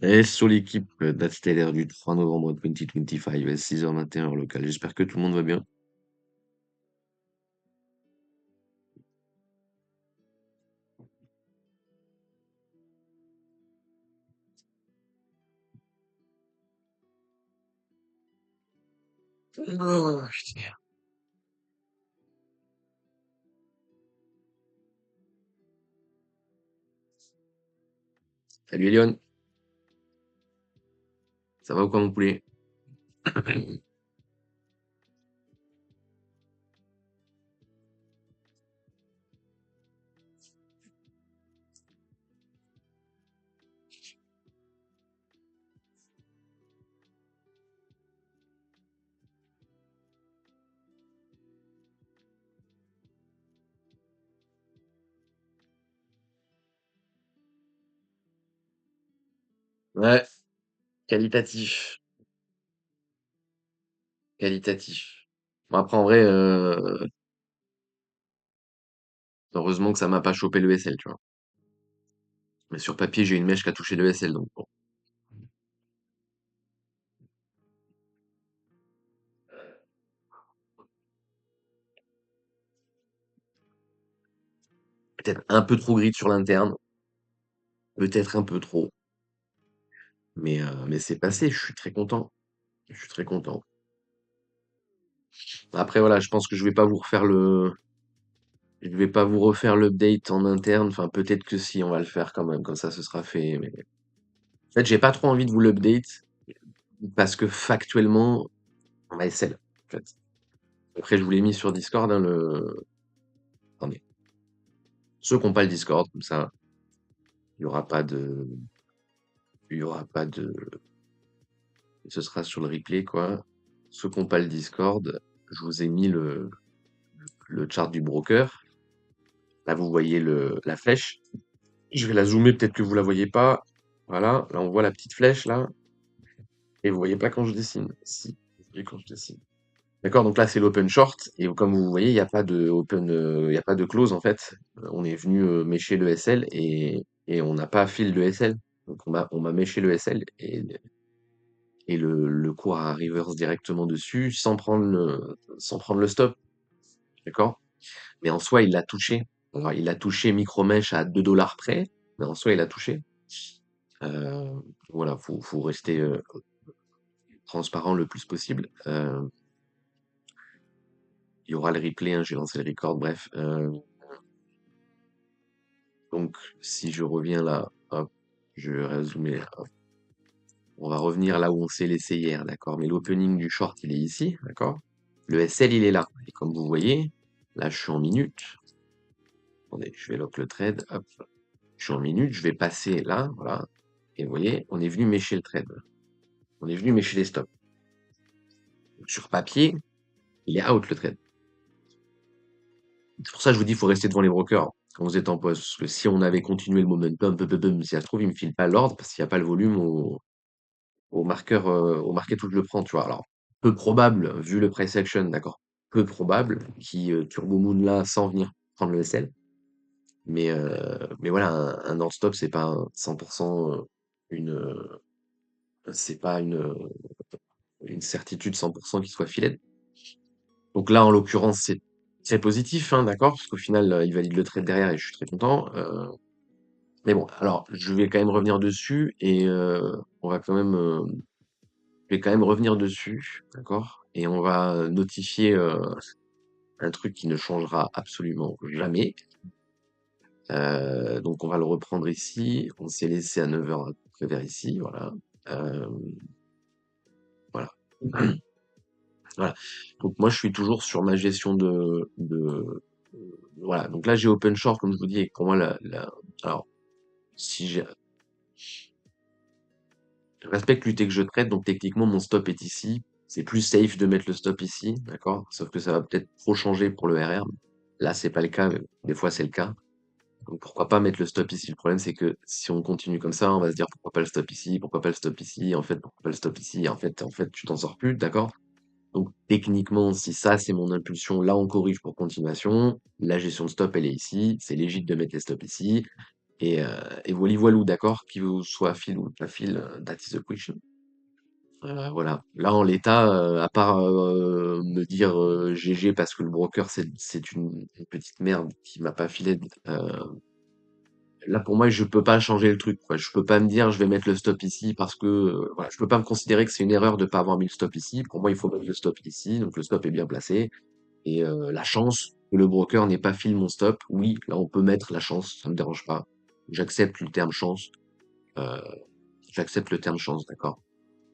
Et sur l'équipe, date stellaire du 3 novembre 2025 à 6h21 heure locale. J'espère que tout le monde va bien. Oh, putain. Salut Elion, ça va ou quoi mon poulet? Ouais, qualitatif, qualitatif. Bon après en vrai, heureusement que ça m'a pas chopé le SL, tu vois. Mais sur papier, j'ai une mèche qui a touché le SL, donc bon. Peut-être un peu trop gris sur l'interne, peut-être un peu trop, mais c'est passé, je suis très content. Je suis très content. Après voilà, je pense que je vais pas vous refaire l'update en interne. Enfin, peut-être que si, on va le faire quand même, comme ça ce sera fait. Mais en fait, j'ai pas trop envie de vous l'update parce que factuellement, on va essayer. En fait. Après, je vous l'ai mis sur Discord, hein, Attendez. Ceux qui n'ont pas le Discord, comme ça, il y aura pas de, il y aura pas de, ce sera sur le replay, quoi. Ceux qui n'ont pas le Discord, je vous ai mis le chart du broker. Là, vous voyez la flèche. Je vais la zoomer, peut-être que vous la voyez pas. Voilà, là, on voit la petite flèche, là. Et vous voyez pas quand je dessine. Si, vous voyez quand je dessine. D'accord, donc là, c'est l'open short. Et comme vous voyez, il n'y a pas de il y a pas de close, en fait. On est venu mécher le SL et on n'a pas fil de SL. Donc, on m'a méché le SL et le cours a reverse directement dessus sans prendre le stop. D'accord? Mais en soi, il l'a touché. Alors, il a touché micro-mèche à 2 dollars près. Mais en soi, il a touché. Voilà, faut rester transparent le plus possible. Il y aura le replay, hein, j'ai lancé le record, bref. Donc, si je reviens là, hop, je vais résumer. Hop. On va revenir là où on s'est laissé hier, d'accord? Mais l'opening du short, il est ici, d'accord? Le SL, il est là. Et comme vous voyez, là, je suis en minute. Attendez, je vais lock le trade, hop. Je suis en minute, je vais passer là, voilà. Et vous voyez, on est venu mécher le trade. On est venu mécher les stops. Donc, sur papier, il est out le trade. C'est pour ça que je vous dis, il faut rester devant les brokers quand vous êtes en poste. Parce que si on avait continué le momentum, si ça se trouve, il me file pas l'ordre parce qu'il n'y a pas le volume au marqueur, au market où je le prends, tu vois. Alors, peu probable, vu le price action, d'accord, peu probable qu'il turbo moon là sans venir prendre le SL. Mais voilà, un hard stop, c'est pas 100% une, c'est pas une certitude 100% qu'il soit filet. Donc là, en l'occurrence, c'est très positif, hein, d'accord, parce qu'au final, il valide le trade derrière et je suis très content. Mais bon, alors, je vais quand même revenir dessus et on va quand même, je vais quand même revenir dessus, d'accord? Et on va notifier un truc qui ne changera absolument jamais. Donc on va le reprendre ici. On s'est laissé à 9h à peu près vers ici, voilà. Euh, voilà. Voilà. Donc moi je suis toujours sur ma gestion voilà. Donc là j'ai open short comme je vous dis et pour moi alors si j'ai je respecte l'UT que je traite, donc techniquement mon stop est ici. C'est plus safe de mettre le stop ici, d'accord? Sauf que ça va peut-être trop changer pour le RR. Là, c'est pas le cas, mais des fois c'est le cas. Donc pourquoi pas mettre le stop ici? Le problème, c'est que si on continue comme ça, on va se dire pourquoi pas le stop ici, pourquoi pas le stop ici, en fait, pourquoi pas le stop ici, en fait, tu t'en sors plus, d'accord? Donc techniquement, si ça c'est mon impulsion, là on corrige pour continuation. La gestion de stop, elle est ici. C'est légitime de mettre les stops ici. Et voilà, voilou, d'accord? Qu'il vous soit fil ou pas fil, that is the question. Voilà. Là, en l'état, à part me dire GG parce que le broker, c'est une petite merde qui m'a pas filé. Là, pour moi, je peux pas changer le truc, quoi. Je peux pas me dire je vais mettre le stop ici parce que voilà, je peux pas me considérer que c'est une erreur de pas avoir mis le stop ici. Pour moi, il faut mettre le stop ici, donc le stop est bien placé. Et la chance que le broker n'ait pas fil mon stop, oui, là, on peut mettre la chance, ça me dérange pas. J'accepte le terme chance. euh, J'accepte le terme chance, d'accord?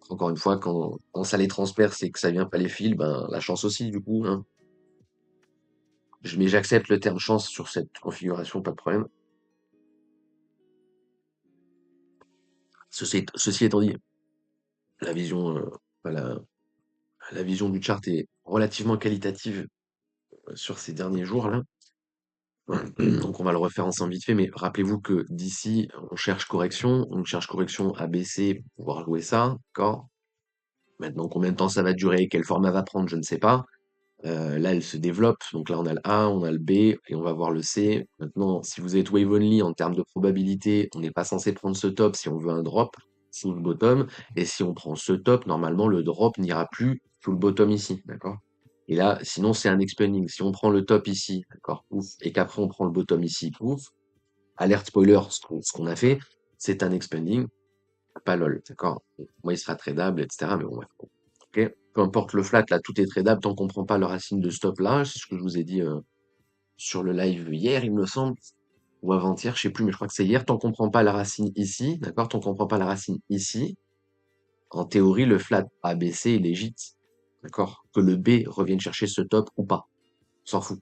Encore une fois, quand ça les transperce et que ça vient pas les fils, ben la chance aussi, du coup, hein. Mais j'accepte le terme chance sur cette configuration, pas de problème. Ceci étant dit, la vision, la, la vision du chart est relativement qualitative sur ces derniers jours-là. Donc on va le refaire ensemble vite fait, mais rappelez-vous que d'ici, on cherche correction ABC pour pouvoir jouer ça, d'accord? Maintenant, combien de temps ça va durer, quelle forme elle va prendre, je ne sais pas. Là, elle se développe. Donc là, on a le A, on a le B et on va voir le C. Maintenant, si vous êtes wave only en termes de probabilité, on n'est pas censé prendre ce top si on veut un drop sous le bottom. Et si on prend ce top, normalement, le drop n'ira plus sous le bottom ici. D'accord? Et là, sinon, c'est un expanding. Si on prend le top ici, d'accord, ouf, et qu'après on prend le bottom ici, ouf, alerte spoiler, ce qu'on a fait, c'est un expanding, pas lol, d'accord? Moi, il sera tradable, etc. Mais bon, bref. Ok. Peu importe le flat, là, tout est tradable tant qu'on prend pas le racine de stop là. C'est ce que je vous ai dit sur le live hier, il me semble, ou avant-hier, je sais plus, mais je crois que c'est hier. Tant qu'on prend pas la racine ici, d'accord? Tant qu'on prend pas la racine ici, en théorie, le flat ABC est légit, d'accord? Que le B revienne chercher ce top ou pas, on s'en fout.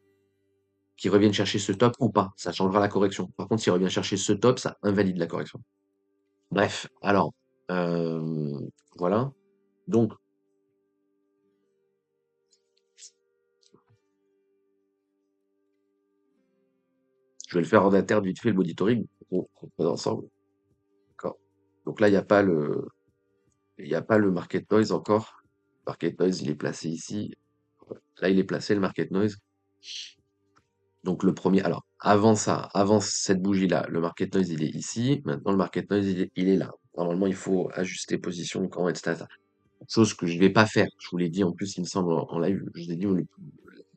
Qu'il revienne chercher ce top ou pas, ça changera la correction. Par contre, s'il revient chercher ce top, ça invalide la correction. Bref, alors, euh, voilà. Donc, je vais le faire en interne vite fait, le monitoring, on fait ensemble. D'accord. Donc là, il y a pas le market noise encore. Market noise, il est placé ici. Là, il est placé, le market noise. Donc le premier, alors, avant ça, avant cette bougie-là, le market noise, il est ici. Maintenant, le market noise, il est là. Normalement, il faut ajuster position quand, etc. Chose que je vais pas faire. Je vous l'ai dit, en plus, il me semble, en live, je vous ai dit,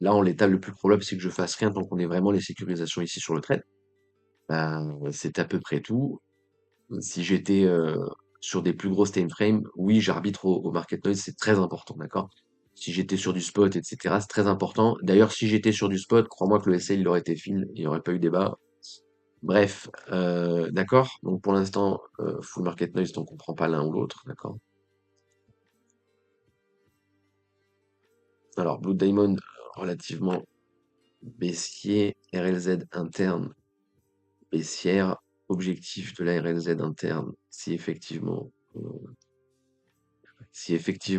là, en l'état, le plus probable, c'est que je fasse rien tant qu'on ait vraiment les sécurisations ici sur le trade. C'est à peu près tout. Si j'étais sur des plus grosses time frames, oui, j'arbitre au market noise, c'est très important, d'accord? Si j'étais sur du spot, etc., c'est très important. D'ailleurs, si j'étais sur du spot, crois-moi que le SL, il aurait été fil, il n'y aurait pas eu débat. Bref, d'accord? Donc pour l'instant, full market noise, donc on prend pas l'un ou l'autre, d'accord? Alors, Blue Diamond, relativement baissier, RLZ interne, baissière, objectif de la RLZ interne, si effectivement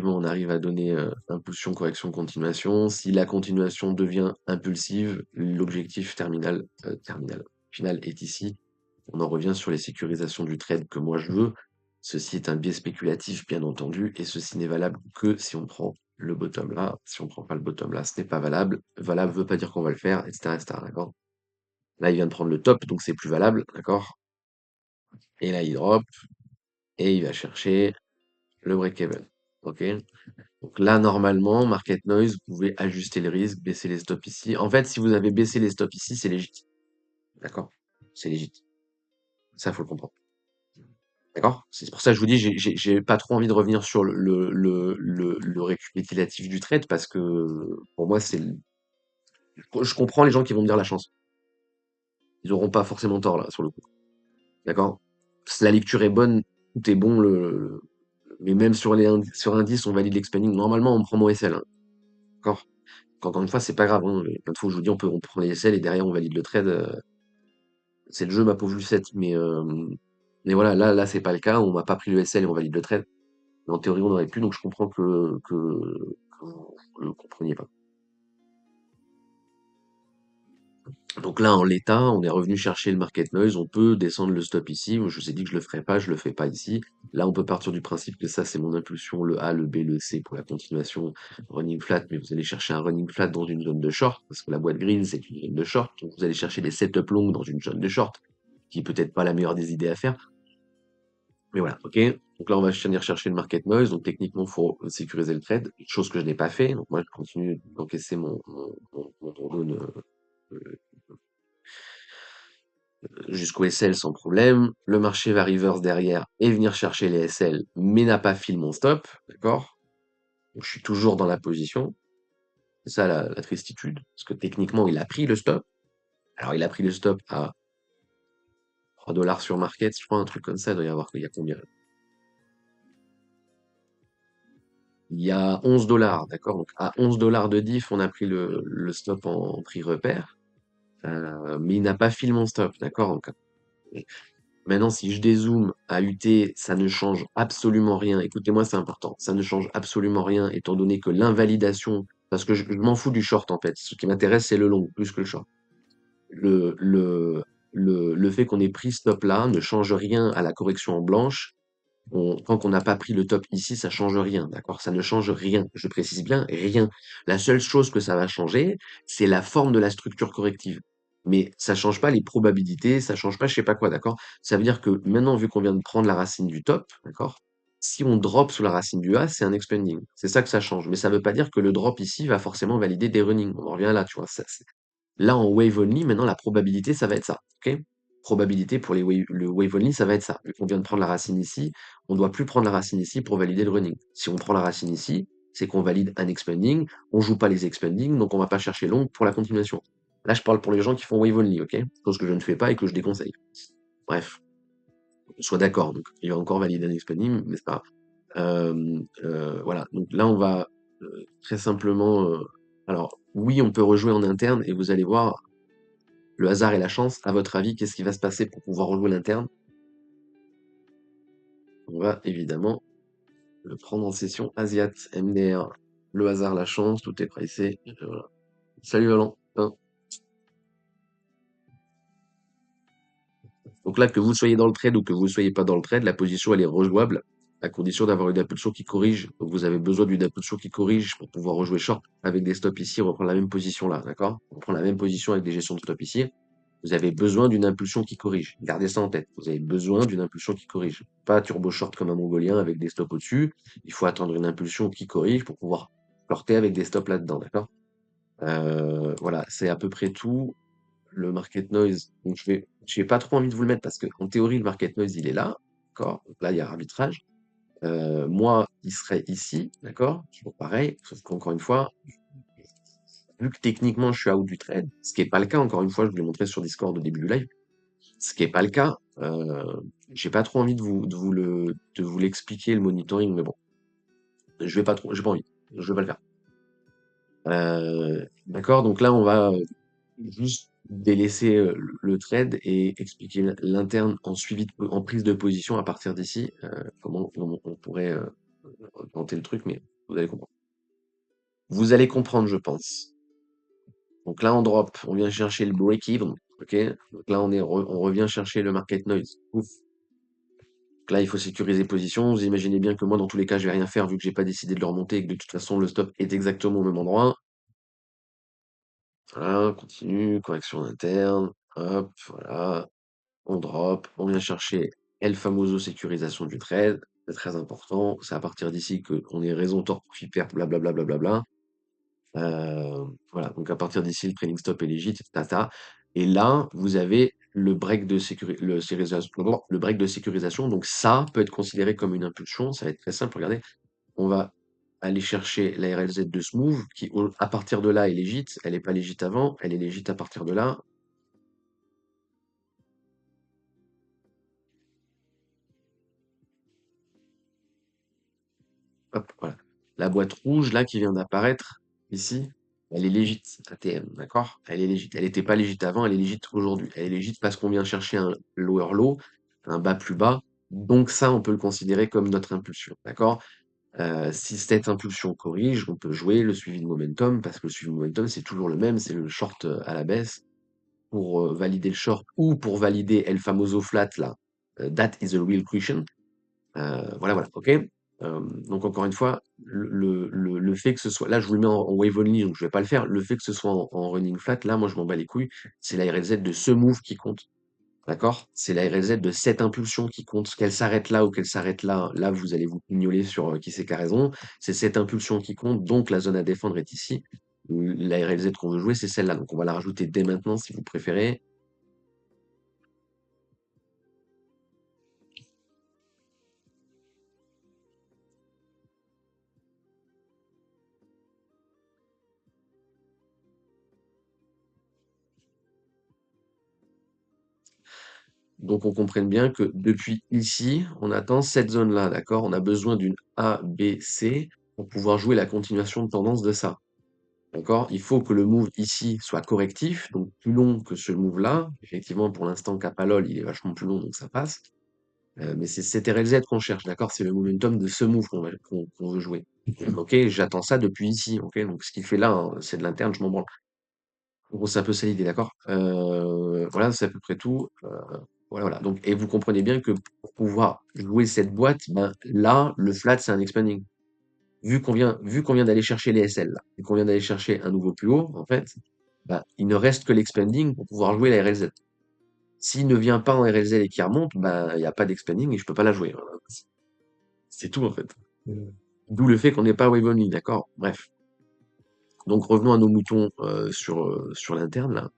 on arrive à donner impulsion, correction, continuation, si la continuation devient impulsive, l'objectif final est ici. On en revient sur les sécurisations du trade que moi je veux. Ceci est un biais spéculatif, bien entendu, et ceci n'est valable que si on prend le bottom là. Si on prend pas le bottom là, ce n'est pas valable. Valable veut pas dire qu'on va le faire, etc., etc., d'accord? Là, il vient de prendre le top, donc c'est plus valable, d'accord? Et là, il drop, et il va chercher le break-even. Ok? Donc là, normalement, market noise, vous pouvez ajuster le risque, baisser les stops ici. En fait, si vous avez baissé les stops ici, c'est légitime. D'accord? C'est légitime. Ça, faut le comprendre. D'accord? C'est pour ça que je vous dis, j'ai pas trop envie de revenir sur le récapitulatif du trade parce que pour moi, je comprends les gens qui vont me dire la chance. Ils auront pas forcément tort là, sur le coup. D'accord? Si la lecture est bonne, tout est bon. Mais même sur indice, on valide l'expanding. Normalement, on prend mon SL, hein. D'accord? Encore une fois, c'est pas grave, hein. Plein de fois, je vous dis, on prend les SL et derrière, on valide le trade. C'est le jeu, ma pauvre Lucette. Mais voilà, là, c'est pas le cas. On m'a pas pris le SL et on valide le trade. Mais en théorie, on aurait pu, donc je comprends que vous le compreniez pas. Donc là, en l'état, on est revenu chercher le market noise. On peut descendre le stop ici. Moi, je vous ai dit que je le ferai pas, je le fais pas ici. Là, on peut partir du principe que ça, c'est mon impulsion, le A, le B, le C pour la continuation running flat. Mais vous allez chercher un running flat dans une zone de short, parce que la boîte green, c'est une zone de short. Donc vous allez chercher des setup longs dans une zone de short. qui est peut-être pas la meilleure des idées à faire. Mais voilà, ok. Donc là, on va venir chercher le market noise. Donc techniquement, il faut sécuriser le trade, chose que je n'ai pas fait. Donc moi, je continue d'encaisser mon drawdown jusqu'au SL sans problème. Le marché va reverse derrière et venir chercher les SL, mais n'a pas fill mon stop, d'accord? Donc je suis toujours dans la position. C'est ça la tristitude. Parce que techniquement, il a pris le stop. Alors, il a pris le stop à 3 dollars sur market, je crois, un truc comme ça. Il doit y avoir, il y a combien? Il y a 11 dollars, d'accord? Donc, à 11 dollars de diff, on a pris le stop en prix repère. Mais il n'a pas filé mon stop, d'accord? Donc, maintenant, si je dézoome à UT, ça ne change absolument rien. Écoutez-moi, c'est important. Ça ne change absolument rien, étant donné que l'invalidation, parce que je m'en fous du short, en fait. Ce qui m'intéresse, c'est le long, plus que le short. Le, le, le fait qu'on ait pris ce top là ne change rien à la correction en blanche. Tant qu'on n'a pas pris le top ici, ça change rien, d'accord? Ça ne change rien. Je précise bien, rien. La seule chose que ça va changer, c'est la forme de la structure corrective. Mais ça change pas les probabilités, ça change pas je sais pas quoi, d'accord? Ça veut dire que maintenant, vu qu'on vient de prendre la racine du top, d'accord? Si on drop sous la racine du A, c'est un expanding. C'est ça que ça change. Mais ça veut pas dire que le drop ici va forcément valider des running. On en revient là, tu vois. Là, en wave only, maintenant, la probabilité, ça va être ça. Ok? Probabilité pour le wave only, ça va être ça. Vu qu'on vient de prendre la racine ici, on ne doit plus prendre la racine ici pour valider le running. Si on prend la racine ici, c'est qu'on valide un expanding. On joue pas les expanding, donc on va pas chercher long pour la continuation. Là, je parle pour les gens qui font wave only, ok? Chose que je ne fais pas et que je déconseille. Bref, soit d'accord. Donc, il va encore valider un expanding, mais c'est pas grave. Voilà. Donc là, on va très simplement. Alors, oui, on peut rejouer en interne et vous allez voir, le hasard et la chance, à votre avis, qu'est-ce qui va se passer pour pouvoir rejouer l'interne? On va évidemment le prendre en session Asiat, MDR. Le hasard, la chance, tout est pricé. Voilà. Salut Valent. Hein. Donc là, que vous soyez dans le trade ou que vous ne soyez pas dans le trade, la position, elle est rejouable à condition d'avoir une impulsion qui corrige. Donc vous avez besoin d'une impulsion qui corrige pour pouvoir rejouer short avec des stops ici. On reprend la même position là, d'accord? On prend la même position avec des gestions de stop ici. Vous avez besoin d'une impulsion qui corrige. Gardez ça en tête. Vous avez besoin d'une impulsion qui corrige. Pas turbo short comme un mongolien avec des stops au-dessus. Il faut attendre une impulsion qui corrige pour pouvoir shorter avec des stops là-dedans, d'accord? Voilà, c'est à peu près tout. Le market noise, donc j'ai pas trop envie de vous le mettre parce que en théorie, le market noise, il est là, d'accord? Donc là, il y a arbitrage. Moi, il serait ici, d'accord? Toujours pareil, sauf qu'encore une fois, vu que techniquement, je suis out du trade, ce qui est pas le cas, encore une fois, je vous l'ai montré sur Discord au début du live. Ce qui est pas le cas, j'ai pas trop envie de vous l'expliquer le monitoring, mais bon, je vais pas trop, j'ai pas envie, je vais pas le faire. D'accord, donc là on va juste délaisser le trade et expliquer l'interne en en prise de position à partir d'ici, comment on pourrait tenter le truc, mais vous allez comprendre. Vous allez comprendre, je pense. Donc là on drop, on vient chercher le break-even, ok? Donc là on revient chercher le market noise. Ouf. Là, il faut sécuriser position. Vous imaginez bien que moi, dans tous les cas, je vais rien faire vu que j'ai pas décidé de le remonter et que de toute façon, le stop est exactement au même endroit. Voilà, on continue, correction interne. Hop, voilà. On drop, on vient chercher El Famoso sécurisation du trade. C'est très important. C'est à partir d'ici qu'on ait raison, tort, profit, perte, blablabla, blablabla. Voilà, donc à partir d'ici, le trailing stop est légit, tata. Et là, vous avez le break de sécurisation. Donc ça peut être considéré comme une impulsion. Ça va être très simple. Regardez, on va aller chercher la RLZ de Smooth, qui à partir de là est légite. Elle n'est pas légite avant, elle est légite à partir de là. Hop, voilà. La boîte rouge là qui vient d'apparaître ici, elle est légite ATM, d'accord? Elle est légite. Elle n'était pas légite avant, elle est légite aujourd'hui. Elle est légite parce qu'on vient chercher un lower low, un bas plus bas. Donc ça, on peut le considérer comme notre impulsion, d'accord? Si cette impulsion corrige, on peut jouer le suivi de momentum parce que le suivi de momentum, c'est toujours le même, c'est le short à la baisse pour valider le short ou pour valider El Famoso flat là. That is a real question. Voilà, voilà, ok. Donc encore une fois, le fait que ce soit, là je vous le mets en wave only, donc je vais pas le faire. Le fait que ce soit en running flat, là moi je m'en bats les couilles. C'est la RLZ de ce move qui compte. d'accord? C'est la RLZ de cette impulsion qui compte, qu'elle s'arrête là ou qu'elle s'arrête là. Là, vous allez vous pignoler sur qui c'est qui a raison. C'est cette impulsion qui compte, donc la zone à défendre est ici. La RLZ qu'on veut jouer, c'est celle-là. Donc on va la rajouter dès maintenant si vous préférez. Donc on comprenne bien que depuis ici, on attend cette zone-là, d'accord? On a besoin d'une A, B, C pour pouvoir jouer la continuation de tendance de ça. D'accord? Il faut que le move ici soit correctif, donc plus long que ce move-là. Effectivement, pour l'instant, Capalol, il est vachement plus long, donc ça passe. Mais c'est cet RLZ qu'on cherche, d'accord? C'est le momentum de ce move qu'on veut jouer. Ok, j'attends ça depuis ici, ok? Donc ce qu'il fait là, hein, c'est de l'interne, je m'en branle. En gros, c'est un peu ça l'idée, d'accord? Voilà, c'est à peu près tout. Voilà, voilà. Donc, et vous comprenez bien que pour pouvoir jouer cette boîte, ben là, le flat, c'est un expanding. Vu qu'on vient d'aller chercher les SL, là, et qu'on vient d'aller chercher un nouveau plus haut, en fait, bah, il ne reste que l'expanding pour pouvoir jouer la RLZ. S'il ne vient pas en RLZ et qu'il remonte, bah, il n'y a pas d'expanding et je peux pas la jouer. Voilà. C'est tout, en fait. D'où le fait qu'on n'ait pas wave only, d'accord? Bref. Donc, revenons à nos moutons sur l'interne, là.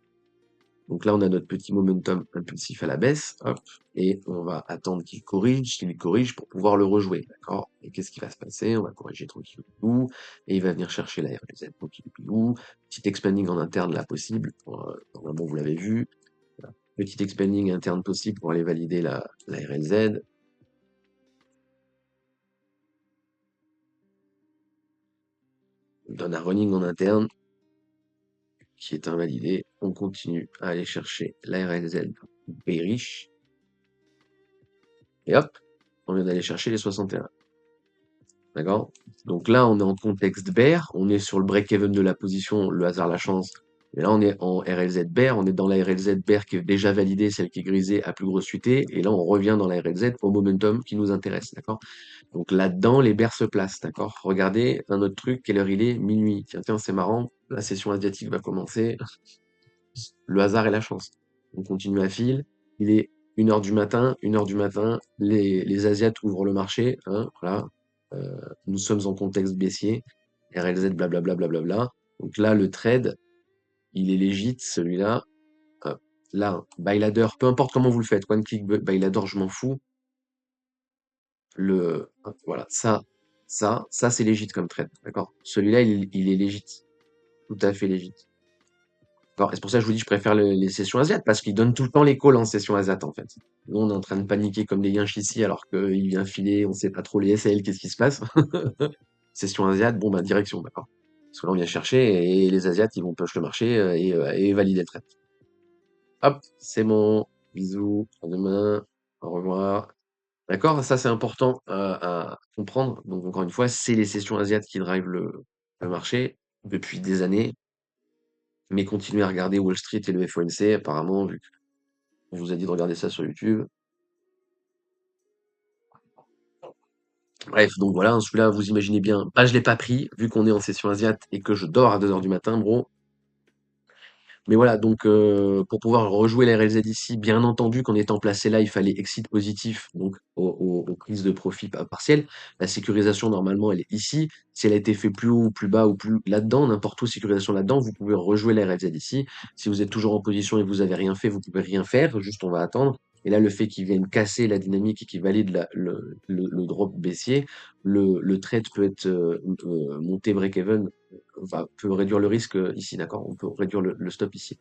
Donc là, on a notre petit momentum impulsif à la baisse, hop, et on va attendre qu'il corrige pour pouvoir le rejouer, d'accord? Et qu'est-ce qui va se passer? On va corriger tranquillou, et il va venir chercher la RLZ tranquillou, petit expanding en interne là possible, normalement vous l'avez vu, voilà. Petit expanding interne possible pour aller valider la RLZ, on donne un running en interne qui est invalidé, on continue à aller chercher la RLZ bearish, et hop, on vient d'aller chercher les 61. D'accord? Donc là, on est en contexte bear, on est sur le break-even de la position, le hasard, la chance. Et là, on est en RLZ bear, on est dans la RLZ bear qui est déjà validée, celle qui est grisée à plus grosse UT, et là, on revient dans la RLZ au momentum qui nous intéresse, d'accord? Donc là-dedans, les bears se placent, d'accord? Regardez un autre truc, quelle heure il est? Minuit. Tiens, tiens, c'est marrant, la session asiatique va commencer, le hasard et la chance. On continue à fil, il est 1 heure du matin, les Asiates ouvrent le marché, hein, voilà. Nous sommes en contexte baissier, RLZ, blablabla, blablabla. Donc là, le trade, il est légit, celui-là. Hop. Là, Bailader, peu importe comment vous le faites, one click Bailader, je m'en fous. Hop, voilà, ça, c'est légit comme trade, d'accord? Celui-là, il est légit, tout à fait légit. D'accord. Et c'est pour ça que je vous dis, je préfère les sessions asiates, parce qu'ils donnent tout le temps les calls en session asiate, en fait. Nous, on est en train de paniquer comme des yinches ici, alors qu'il vient filer, on sait pas trop les SL, qu'est-ce qui se passe. Session asiate, bon, bah, direction, d'accord. Parce que là, on vient chercher, et les Asiates, ils vont push le marché, et valider le trade. Hop, c'est bon. Bisous, à demain, au revoir. D'accord? Ça, c'est important à comprendre. Donc, encore une fois, c'est les sessions asiates qui drivent le marché depuis des années. Mais continuez à regarder Wall Street et le FOMC, apparemment, vu qu'on vous a dit de regarder ça sur YouTube. Bref, donc voilà, hein, celui-là, vous imaginez bien. Bah, je l'ai pas pris, vu qu'on est en session asiate et que je dors à 2 heures du matin, bro. Mais voilà, donc pour pouvoir rejouer la RLZ ici, bien entendu qu'en étant placé là, il fallait exit positif, donc aux prises de profit partielles. La sécurisation, normalement, elle est ici. Si elle a été faite plus haut ou plus bas ou plus là-dedans, n'importe où, sécurisation là-dedans, vous pouvez rejouer la RLZ ici. Si vous êtes toujours en position et que vous avez rien fait, vous pouvez rien faire, juste on va attendre. Et là, le fait qu'ils viennent casser la dynamique et qu'ils valident le drop baissier, le trade peut être monté break-even peut réduire le risque ici, d'accord? On peut réduire le stop ici.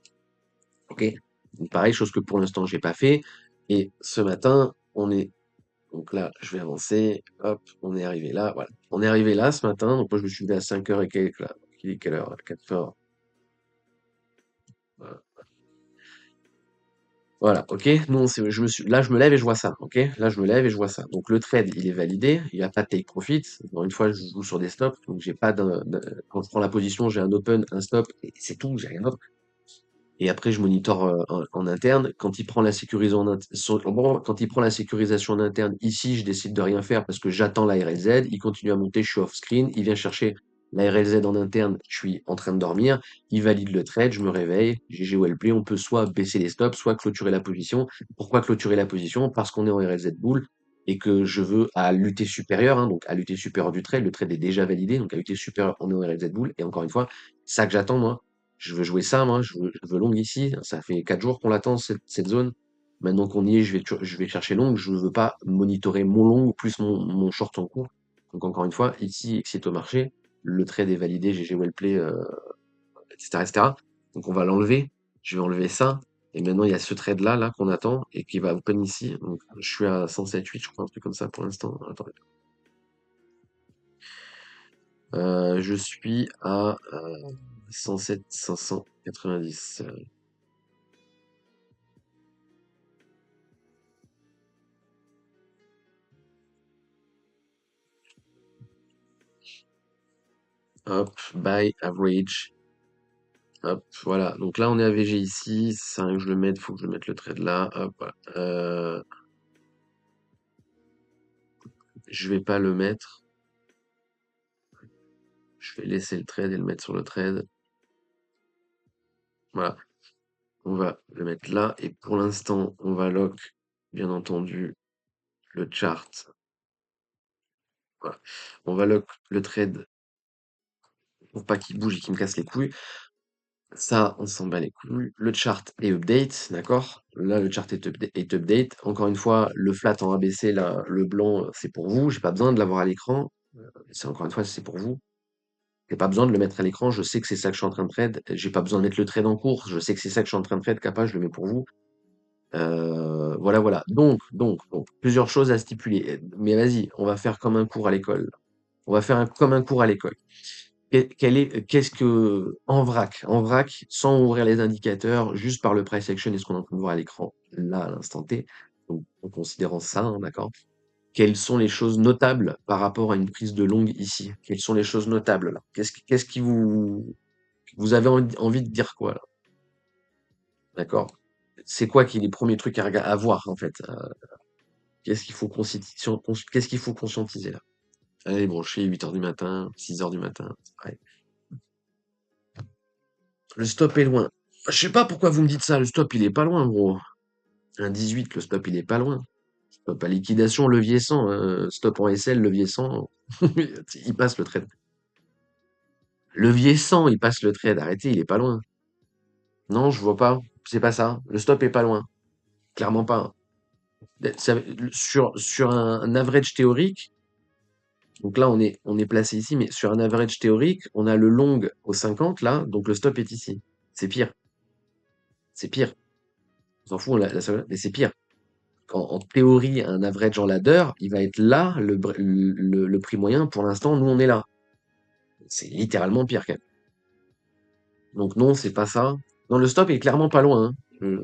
Ok? Donc, pareil, chose que pour l'instant, j'ai pas fait. Et ce matin, donc là, je vais avancer. Hop, on est arrivé là. Voilà. On est arrivé là ce matin. Donc moi, je me suis levé à 5 heures et quelques là. Il est quelle heure? 4 heures. Voilà. Voilà, ok. Nous, là, je me lève et je vois ça. Ok? Là, je me lève et je vois ça. Donc le trade, il est validé. Il n'y a pas de take profit. Encore une fois, je joue sur des stops. Donc j'ai pas quand je prends la position, j'ai un open, un stop, et c'est tout, j'ai rien d'autre. Et après, je monitore en interne. Quand il prend la sécurisation quand il prend la sécurisation en interne, ici, je décide de rien faire parce que j'attends la RLZ. Il continue à monter, je suis off screen. Il vient chercher. La RLZ en interne, je suis en train de dormir, il valide le trade, je me réveille, GG well play, on peut soit baisser les stops, soit clôturer la position. Pourquoi clôturer la position? Parce qu'on est en RLZ bull et que je veux à l'UT supérieur, hein, donc à l'UT supérieur du trade, le trade est déjà validé, donc à l'UT supérieur, on est en RLZ bull, et encore une fois, ça que j'attends, moi. Je veux jouer ça, moi, je veux long ici, ça fait 4 jours qu'on l'attend, cette zone. Maintenant qu'on y est, je vais chercher long, je ne veux pas monitorer mon long plus mon short en cours. Donc encore une fois, ici, exit au marché, le trade est validé, GG well play, etc., etc. Donc on va l'enlever. Je vais enlever ça. Et maintenant, il y a ce trade-là, là, qu'on attend, et qui va open ici. Donc, je suis à 107,8, je crois, un truc comme ça pour l'instant. Attendez. Je suis à 107, 590. Hop, buy, average. Hop, voilà. Donc là, on est AVG ici. 5, je le mette, faut que je mette le trade là. Hop, voilà. Je vais pas le mettre. Je vais laisser le trade et le mettre sur le trade. Voilà. On va le mettre là. Et pour l'instant, on va lock, bien entendu, le chart. Voilà. On va lock le trade pour pas qu'il bouge et qu'il me casse les couilles. Ça, on s'en bat les couilles. Le chart est update, d'accord? Là, le chart est update. Encore une fois, le flat en ABC, là, le blanc, c'est pour vous. J'ai pas besoin de l'avoir à l'écran. C'est encore une fois, c'est pour vous. J'ai pas besoin de le mettre à l'écran. Je sais que c'est ça que je suis en train de trade. J'ai pas besoin de mettre le trade en cours. Je sais que c'est ça que je suis en train de trade. Capable, je le mets pour vous. Voilà, voilà. Donc, plusieurs choses à stipuler. Mais vas-y, on va faire comme un cours à l'école. On va faire comme un cours à l'école. Qu'est-ce que, en vrac, sans ouvrir les indicateurs, juste par le price action et ce qu'on est en train de voir à l'écran, là, à l'instant T, donc, en considérant ça, hein, d'accord? Quelles sont les choses notables par rapport à une prise de longue ici? Quelles sont les choses notables là? Qu'est-ce qui vous avez envie de dire quoi là? D'accord? C'est quoi qui est les premiers trucs à voir en fait? Qu'est-ce qu'il faut conscientiser là? Allez, bon, je suis 8 heures du matin, 6 heures du matin. Ouais. Le stop est loin. Je sais pas pourquoi vous me dites ça, le stop il est pas loin, gros. Un 18, le stop il est pas loin. Stop à liquidation, levier 100, stop en SL, levier 100. Il passe le trade. Levier 100, il passe le trade. Arrêtez, il est pas loin. Non, je vois pas. C'est pas ça. Le stop est pas loin. Clairement pas. Sur un average théorique, donc là on est placé ici, mais sur un average théorique, on a le long au 50 là, donc le stop est ici. C'est pire. C'est pire. On s'en fout, mais c'est pire. En théorie, un average en ladder, il va être là, le prix moyen. Pour l'instant, nous, on est là. C'est littéralement pire, quand même. Donc non, c'est pas ça. Non, le stop est clairement pas loin, hein.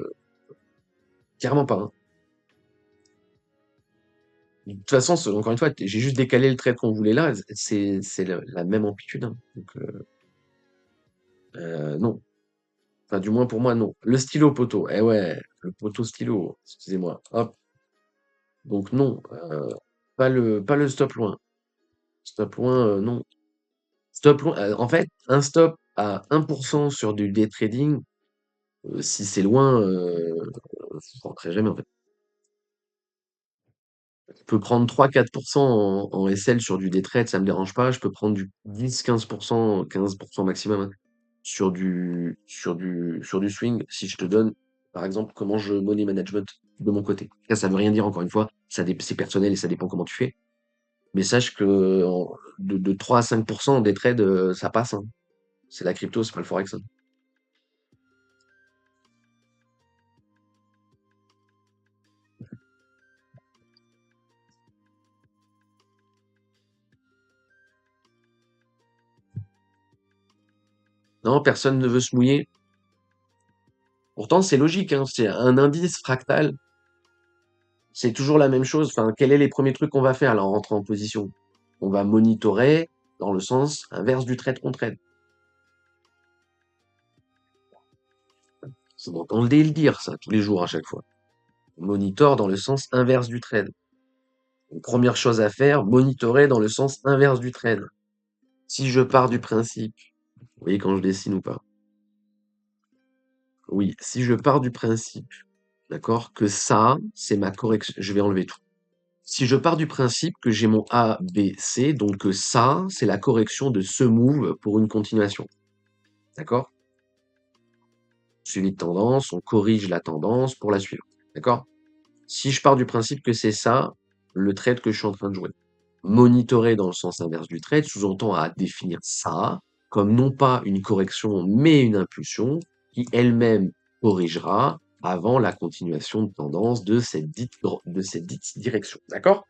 Clairement pas, hein. De toute façon, encore une fois, j'ai juste décalé le trait qu'on voulait là. C'est la même amplitude, hein. Donc non. Enfin, du moins pour moi, non. Le stylo poteau. Eh ouais, le poteau stylo. Excusez-moi. Hop. Donc non. Pas le stop loin. Stop loin, non. En fait, un stop à 1% sur du day trading, si c'est loin, je rentrerai jamais en fait. Je peux prendre 3-4% en SL sur du day trade, ça me dérange pas. Je peux prendre du 10-15%, 15% maximum, hein, sur du swing si je te donne, par exemple, comment je money management de mon côté. Ça veut rien dire encore une fois, c'est personnel et ça dépend comment tu fais. Mais sache que de 3 à 5% des trades, ça passe, hein. C'est la crypto, c'est pas le forex, hein. Non, personne ne veut se mouiller. Pourtant, c'est logique, hein, c'est un indice fractal, c'est toujours la même chose. Enfin, quels sont les premiers trucs qu'on va faire là en rentrant en position? On va monitorer dans le sens inverse du trade qu'on trade. Vous m'entendez le dire, ça, tous les jours à chaque fois. On monitor dans le sens inverse du trade. Donc, première chose à faire, monitorer dans le sens inverse du trade. Si je pars du principe, vous voyez quand je dessine ou pas? Oui, si je pars du principe, d'accord, que ça, c'est ma correction, je vais enlever tout. Si je pars du principe que j'ai mon A, B, C, donc que ça, c'est la correction de ce move pour une continuation, d'accord? Suivi de tendance, on corrige la tendance pour la suivante, d'accord? Si je pars du principe que c'est ça, le trade que je suis en train de jouer. Monitorer dans le sens inverse du trade sous-entend à définir ça comme non pas une correction, mais une impulsion qui elle-même corrigera avant la continuation de tendance de cette dite direction. D'accord?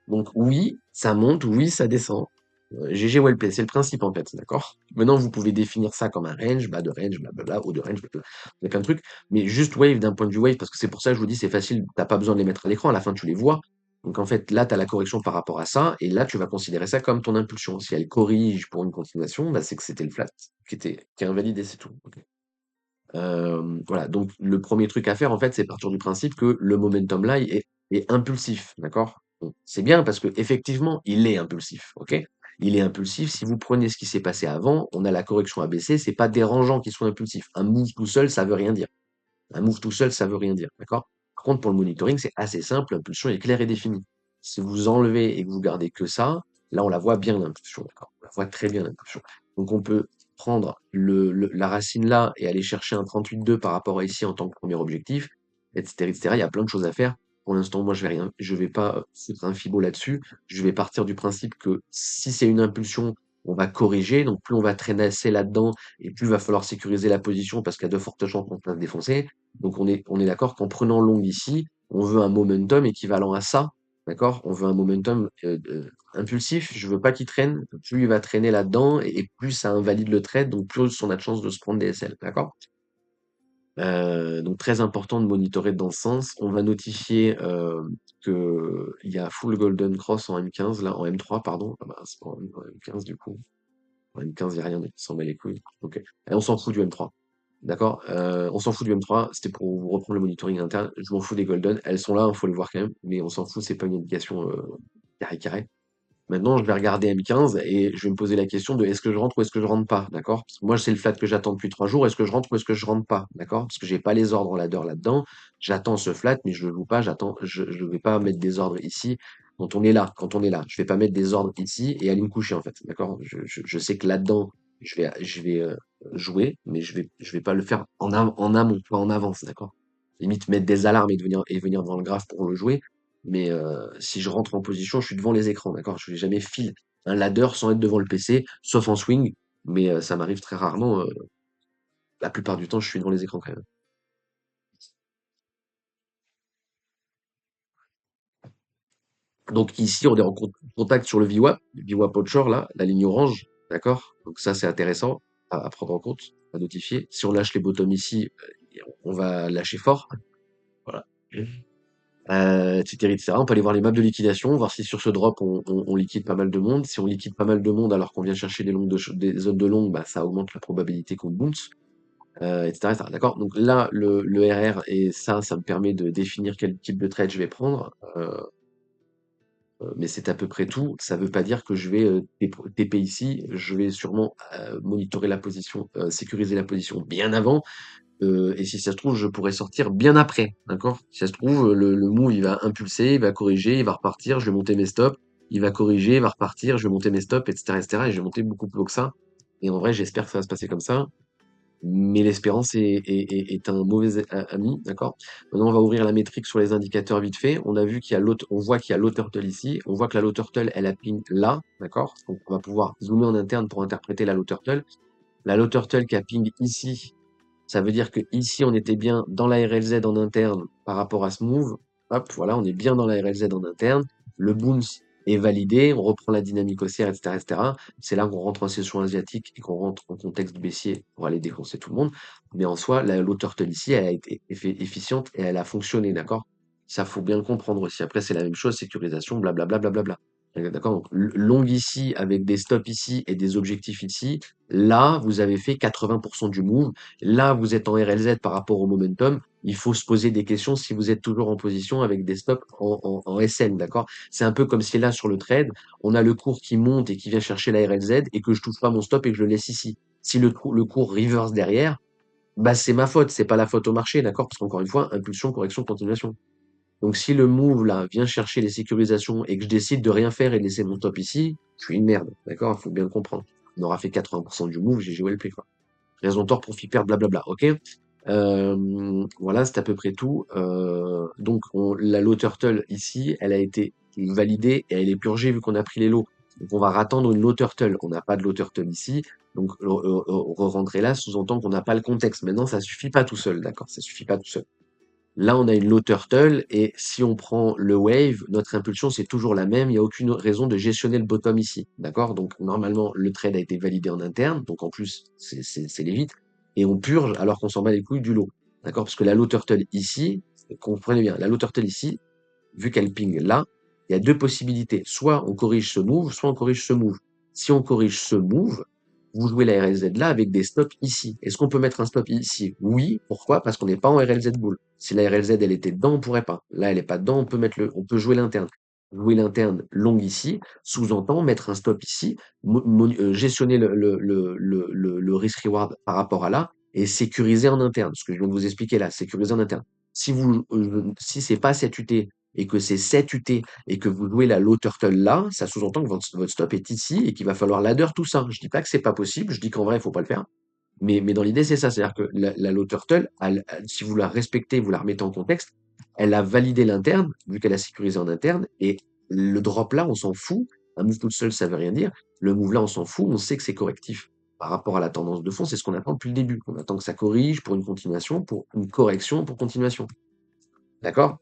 Donc oui, ça monte, oui, ça descend. GG Wellplay, c'est le principe en fait, d'accord? Maintenant, vous pouvez définir ça comme un range, bas de range, blablabla, haut de range, blablabla. Il y a plein de trucs. Mais juste wave d'un point de vue wave, parce que c'est pour ça que je vous dis c'est facile, t'as pas besoin de les mettre à l'écran, à la fin tu les vois. Donc en fait, là, tu as la correction par rapport à ça, et là, tu vas considérer ça comme ton impulsion. Si elle corrige pour une continuation, bah, c'est que c'était le flat qui est invalidé, c'est tout. Ok. Voilà, donc le premier truc à faire, en fait, c'est partir du principe que le momentum là est impulsif, d'accord? Bon, c'est bien parce que effectivement, il est impulsif, ok? Il est impulsif. Si vous prenez ce qui s'est passé avant, on a la correction ABC, c'est pas dérangeant qu'il soit impulsif. Un move tout seul, ça veut rien dire. Un move tout seul, ça veut rien dire, d'accord? Par contre, pour le monitoring, c'est assez simple, l'impulsion est claire et définie. Si vous enlevez et que vous gardez que ça, là, on la voit bien, l'impulsion, d'accord? On la voit très bien, l'impulsion. Donc, on peut prendre la racine là et aller chercher un 38,2 par rapport à ici en tant que premier objectif, etc., etc. Il y a plein de choses à faire. Pour l'instant, moi, je vais pas foutre un fibo là-dessus. Je vais partir du principe que si c'est une impulsion, on va corriger. Donc, plus on va traîner assez là-dedans et plus il va falloir sécuriser la position parce qu'il y a de fortes chances qu'on se fasse défoncer. Donc on est d'accord qu'en prenant long ici, on veut un momentum équivalent à ça, d'accord? On veut un momentum impulsif. Je veux pas qu'il traîne. Plus il va traîner là-dedans et plus ça invalide le trade, donc plus on a de chances de se prendre des SL, d'accord? Donc très important de monitorer dans ce sens. On va notifier que il y a full golden cross en M15 là, en M3 pardon. Ah bah, c'est pas en M15 du coup. En M15 il y a rien, donc on s'en bat les couilles. Ok. Et on s'en fout du M3. D'accord? On s'en fout du M3, c'était pour vous reprendre le monitoring interne. Je m'en fous des golden, elles sont là, il faut les voir quand même, mais on s'en fout, c'est pas une indication carré carré. Maintenant, je vais regarder M15 et je vais me poser la question de est-ce que je rentre ou est-ce que je rentre pas, d'accord? Parce que moi, c'est le flat que j'attends depuis 3 jours, est-ce que je rentre ou est-ce que je rentre pas, d'accord? Parce que j'ai pas les ordres ladder là-dedans, j'attends ce flat, mais je le joue pas, je vais pas mettre des ordres ici. Quand on est là, je vais pas mettre des ordres ici et aller me coucher en fait, d'accord? Je sais que là-dedans, je vais jouer, mais je vais pas le faire en amont, pas en avance, d'accord? Limite mettre des alarmes et venir dans le graphe pour le jouer, mais si je rentre en position, je suis devant les écrans, d'accord? Je vais jamais fil un ladder sans être devant le PC, sauf en swing, mais ça m'arrive très rarement. La plupart du temps, je suis devant les écrans quand même. Donc ici, on est en contact sur le VWAP, le VWAP Outshore, là, la ligne orange, d'accord? Donc ça, c'est intéressant à prendre en compte, à notifier. Si on lâche les bottoms ici, on va lâcher fort. Voilà. Etc., etc. On peut aller voir les maps de liquidation, voir si sur ce drop on liquide pas mal de monde. Si on liquide pas mal de monde alors qu'on vient chercher des zones de long, bah, ça augmente la probabilité qu'on bounce, etc., etc. D'accord? Donc là, le RR et ça me permet de définir quel type de trade je vais prendre, mais c'est à peu près tout. Ça veut pas dire que je vais TP ici. Je vais sûrement monitorer la position, sécuriser la position bien avant. Et si ça se trouve, je pourrais sortir bien après, d'accord? Si ça se trouve, le move, il va impulser, il va corriger, il va repartir, je vais monter mes stops, il va corriger, il va repartir, je vais monter mes stops, etc., etc., et je vais monter beaucoup plus haut que ça. Et en vrai, j'espère que ça va se passer comme ça. Mais l'espérance est un mauvais ami, d'accord? Maintenant, on va ouvrir la métrique sur les indicateurs vite fait. On a vu qu'il y a on voit qu'il y a low turtle ici. On voit que la low turtle, elle a ping là, d'accord? Donc, on va pouvoir zoomer en interne pour interpréter la low turtle. La low turtle qui a ping ici, ça veut dire que ici, on était bien dans la RLZ en interne par rapport à ce move. Hop, voilà, on est bien dans la RLZ en interne. Le bounce est validé, on reprend la dynamique haussière, etc., etc. C'est là qu'on rentre en session asiatique et qu'on rentre en contexte baissier pour aller défoncer tout le monde. Mais en soi, la low turtle ici, elle a été efficiente et elle a fonctionné, d'accord? Ça, faut bien le comprendre aussi. Après, c'est la même chose, sécurisation, blablabla, blablabla. D'accord? Donc long ici avec des stops ici et des objectifs ici. Là, vous avez fait 80% du move. Là, vous êtes en RLZ par rapport au momentum. Il faut se poser des questions si vous êtes toujours en position avec des stops en SN, d'accord? C'est un peu comme si là, sur le trade, on a le cours qui monte et qui vient chercher la RLZ et que je touche pas mon stop et que je le laisse ici. Si le cours reverse derrière, bah, c'est ma faute, c'est pas la faute au marché, d'accord? Parce qu'encore une fois, impulsion, correction, continuation. Donc si le move là vient chercher les sécurisations et que je décide de rien faire et de laisser mon top ici, je suis une merde, d'accord? Il faut bien le comprendre. On aura fait 80% du move, j'ai joué le play, quoi. Raison tort, profit perte, blablabla, ok? Voilà, c'est à peu près tout. Donc la low turtle ici, elle a été validée et elle est purgée vu qu'on a pris les lots. Donc on va rattendre une low turtle. On n'a pas de low turtle ici. Donc re-rentrer là sous-entend qu'on n'a pas le contexte. Maintenant, ça suffit pas tout seul, d'accord? Ça suffit pas tout seul. Là, on a une low turtle et si on prend le wave, notre impulsion, c'est toujours la même. Il n'y a aucune raison de gestionner le bottom ici. D'accord? Donc, normalement, le trade a été validé en interne. Donc, en plus, c'est les et on purge alors qu'on s'en bat les couilles du lot. D'accord? Parce que la low turtle ici, comprenez bien, la low turtle ici, vu qu'elle ping là, il y a deux possibilités. Soit on corrige ce move, soit on corrige ce move. Si on corrige ce move, vous jouez la RLZ là avec des stops ici. Est-ce qu'on peut mettre un stop ici? Oui. Pourquoi? Parce qu'on n'est pas en RLZ bull. Si la RLZ elle était dedans, on pourrait pas. Là, elle est pas dedans, on peut jouer l'interne. Jouer l'interne long ici, sous-entend mettre un stop ici, gestionner le risk-reward par rapport à là, et sécuriser en interne. Ce que je viens de vous expliquer là, sécuriser en interne. Si c'est pas cette UT et que c'est 7 UT et que vous jouez la low turtle là, ça sous-entend que votre stop est ici et qu'il va falloir ladder tout ça. Je dis pas que c'est pas possible, je dis qu'en vrai, il faut pas le faire. Mais dans l'idée, c'est ça. C'est-à-dire que la low turtle, si vous la respectez, vous la remettez en contexte, elle a validé l'interne, vu qu'elle a sécurisé en interne, et le drop là, on s'en fout. Un move tout seul, ça veut rien dire. Le move là, on s'en fout, on sait que c'est correctif. Par rapport à la tendance de fond, c'est ce qu'on attend depuis le début. On attend que ça corrige pour une continuation, pour une correction, pour continuation. D'accord?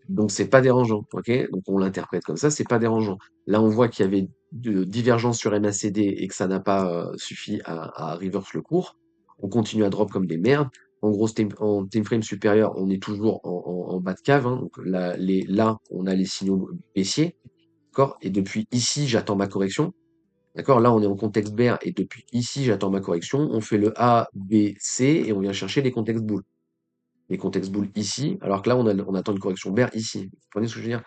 Donc c'est pas dérangeant, ok? Donc on l'interprète comme ça, c'est pas dérangeant. Là, on voit qu'il y avait de divergences sur MACD et que ça n'a pas suffi à reverse le cours. On continue à drop comme des merdes. En gros, en time frame supérieur, on est toujours en bas de cave, hein. Donc là, on a les signaux baissiers, d'accord? Et depuis ici, j'attends ma correction. D'accord? Là, on est en contexte bear et depuis ici, j'attends ma correction. On fait le A, B, C et on vient chercher les contextes bulles. Les contextes bulles ici, alors que là, on attend une correction bear ici. Vous comprenez ce que je veux dire?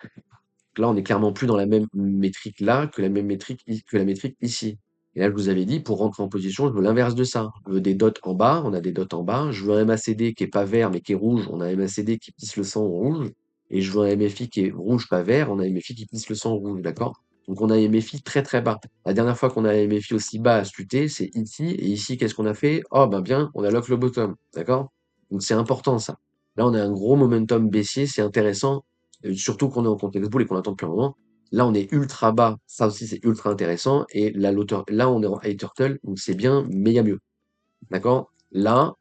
Là, on est clairement plus dans la même métrique là que la même métrique que la métrique ici. Et là, je vous avais dit, pour rentrer en position, je veux l'inverse de ça. Je veux des dots en bas, on a des dots en bas. Je veux un MACD qui est pas vert mais qui est rouge, on a un MACD qui pisse le sang en rouge. Et je veux un MFI qui est rouge, pas vert, on a un MFI qui pisse le sang en rouge, d'accord? Donc on a un MFI très très bas. La dernière fois qu'on a un MFI aussi bas à ce UT, c'est ici. Et ici, qu'est-ce qu'on a fait? Oh ben bien, on a lock le bottom, d'accord? Donc c'est important ça. Là, on a un gros momentum baissier, c'est intéressant surtout qu'on est en contexte bull et qu'on attend depuis un moment. Là, on est ultra bas, ça aussi c'est ultra intéressant. Et là, on est en high turtle, donc c'est bien, mais il y a mieux. D'accord? Là,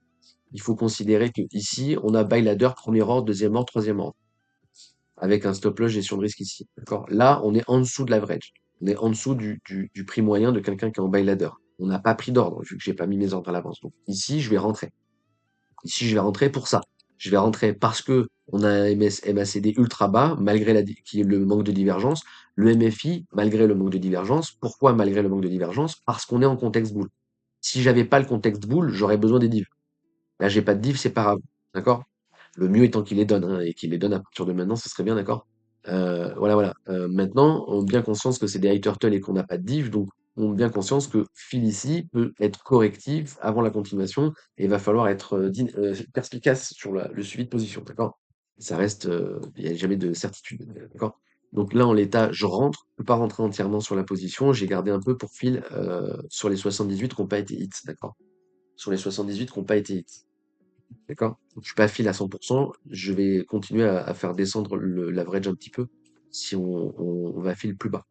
il faut considérer que ici, on a buy ladder, premier ordre, deuxième ordre, troisième ordre, avec un stop loss gestion de risque ici. D'accord? Là, on est en dessous de l'average. On est en dessous du prix moyen de quelqu'un qui est en buy ladder. On n'a pas pris d'ordre, vu que j'ai pas mis mes ordres à l'avance. Donc ici, je vais rentrer. Ici, je vais rentrer pour ça. Je vais rentrer parce que on a un MACD ultra bas, malgré qui est le manque de divergence. Le MFI, malgré le manque de divergence. Pourquoi malgré le manque de divergence? Parce qu'on est en contexte bull. Si j'avais pas le contexte bull, j'aurais besoin des divs. Là, j'ai pas de divs, c'est pas grave. D'accord? Le mieux étant qu'il les donne, hein, et qu'il les donne à partir de maintenant, ce serait bien, d'accord? Voilà, voilà. Maintenant, on a bien conscience que c'est des high turtle et qu'on n'a pas de div, donc on a bien conscience que fil ici peut être correctif avant la continuation et il va falloir être perspicace sur le suivi de position, d'accord? Ça reste, il n'y a jamais de certitude, d'accord? Donc là, en l'état, je rentre, je peux pas rentrer entièrement sur la position, j'ai gardé un peu pour fil sur les 78 qui n'ont pas été hits, d'accord? Sur les 78 qui n'ont pas été hits. D'accord? Donc, je suis pas fil à 100%. Je vais continuer à faire descendre l'average un petit peu si on va fil plus bas.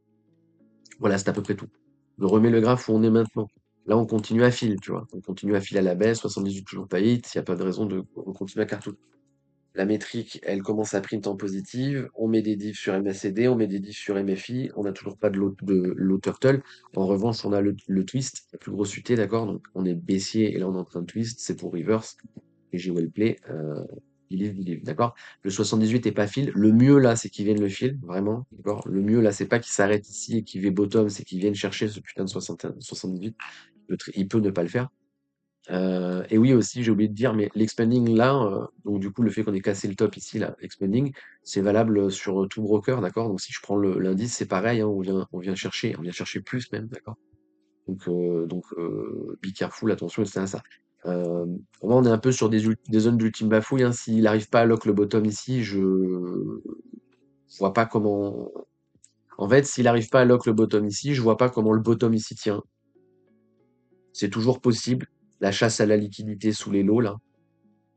Voilà, c'est à peu près tout. Je remets le graphe où on est maintenant. Là, on continue à fil, tu vois. On continue à fil à la baisse, 78 toujours pas hit. Il n'y a pas de raison de continuer à carton. La métrique, elle commence à print en positive. On met des diffs sur MACD, on met des diffs sur MFI. On n'a toujours pas de low turtle. En revanche, on a le twist, la plus grosse UT, d'accord? Donc, on est baissier et là, on est en train de twist. C'est pour reverse. Et j'ai well play. believe, d'accord? Le 78 est pas fill. Le mieux là, c'est qu'ils viennent le fill, vraiment, d'accord? Le mieux là, c'est pas qu'il s'arrête ici et qu'il va bottom, c'est qu'ils viennent chercher ce putain de 78. Il peut ne pas le faire. Et oui aussi, j'ai oublié de dire, mais l'expanding là, donc du coup le fait qu'on ait cassé le top ici là, l'expanding, c'est valable sur tout broker, d'accord? Donc si je prends l'indice, c'est pareil, hein, on vient chercher plus même, d'accord? Donc be careful, attention, etc. À ça. Pour moi, on est un peu sur des zones d'ultime bafouille, hein. S'il n'arrive pas à lock le bottom ici, je vois pas comment. En fait, s'il n'arrive pas à lock le bottom ici, je vois pas comment le bottom ici tient. C'est toujours possible. La chasse à la liquidité sous les lows là.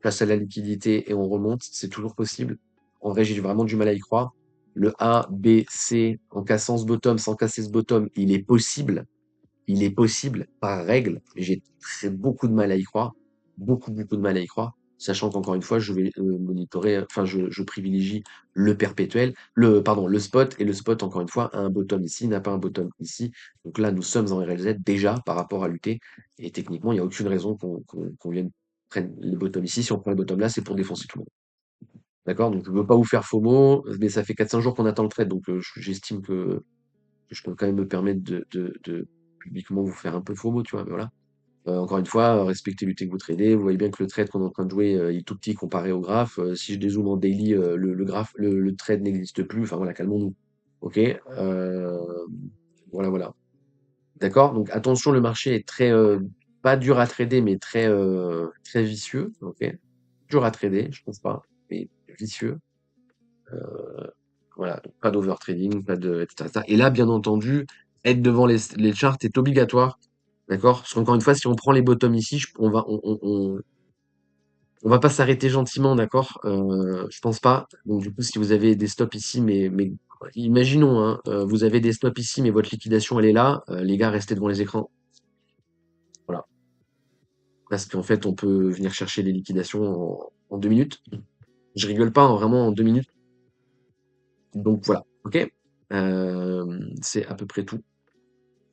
Place à la liquidité et on remonte, c'est toujours possible. En vrai, j'ai vraiment du mal à y croire. Le A, B, C, en cassant ce bottom, sans casser ce bottom, il est possible. Il est possible, par règle, mais j'ai beaucoup de mal à y croire. Beaucoup, beaucoup de mal à y croire. Sachant qu'encore une fois, je vais monitorer, enfin, je privilégie le perpétuel, pardon, le spot, et le spot, encore une fois, a un bottom ici, n'a pas un bottom ici. Donc là, nous sommes en RLZ déjà par rapport à l'UT, et techniquement, il n'y a aucune raison qu'on vienne prendre les bottoms ici. Si on prend le bottom là, c'est pour défoncer tout le monde. D'accord? Donc, je veux pas vous faire FOMO, mais ça fait 4-5 jours qu'on attend le trade, donc j'estime que je peux quand même me permettre de publiquement vous faire un peu FOMO, tu vois, mais voilà. Encore une fois, respectez l'UT que vous tradez. Vous voyez bien que le trade qu'on est en train de jouer, il est tout petit comparé au graphe. Si je dézoome en daily, le trade n'existe plus. Enfin voilà, calmons-nous. Ok. Voilà, voilà. D'accord. Donc attention, le marché est très pas dur à trader, mais très vicieux. Ok. Dur à trader, je pense pas, mais vicieux. Voilà. Donc, pas d'overtrading, pas de etc. Et là, bien entendu, être devant les charts est obligatoire. D'accord? Parce qu'encore une fois, si on prend les bottoms ici, on va pas s'arrêter gentiment, d'accord? Je pense pas. Donc du coup, si vous avez des stops ici, mais imaginons, hein, vous avez des stops ici, mais votre liquidation elle est là, les gars, restez devant les écrans. Voilà. Parce qu'en fait, on peut venir chercher les liquidations en 2 minutes. Je rigole pas, hein, vraiment en 2 minutes. Donc voilà, ok? C'est à peu près tout.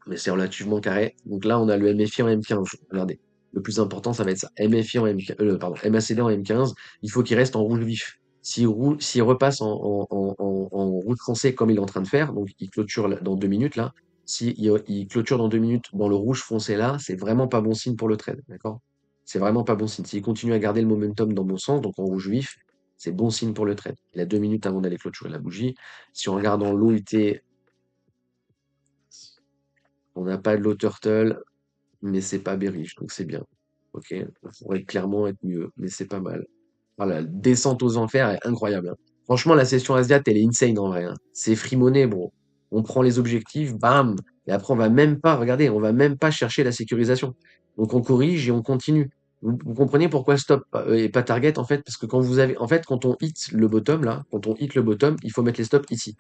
Mais c'est relativement carré. Donc là, on a le MFI en M15. Regardez. Le plus important, ça va être ça. MFI en M15, pardon, MACD en M15. Il faut qu'il reste en rouge vif. S'il repasse en rouge foncé comme il est en train de faire, donc il clôture dans 2 minutes là. Il clôture dans 2 minutes dans le rouge foncé là, c'est vraiment pas bon signe pour le trade, d'accord? C'est vraiment pas bon signe. S'il continue à garder le momentum dans mon sens, donc en rouge vif, c'est bon signe pour le trade. Il a 2 minutes avant d'aller clôturer la bougie. Si on regarde en l'OIT, on n'a pas de low turtle, mais c'est pas bearish, donc c'est bien. Ok, ça pourrait clairement être mieux, mais c'est pas mal. Voilà, la descente aux enfers est incroyable, hein. Franchement, la session Asiat, elle est insane en vrai, hein. C'est free money, bro. On prend les objectifs, bam, et après on va même pas, regardez, on va même pas chercher la sécurisation. Donc on corrige et on continue. Vous comprenez pourquoi stop et pas target en fait, parce que quand on hit le bottom là, quand on hit le bottom, il faut mettre les stops ici.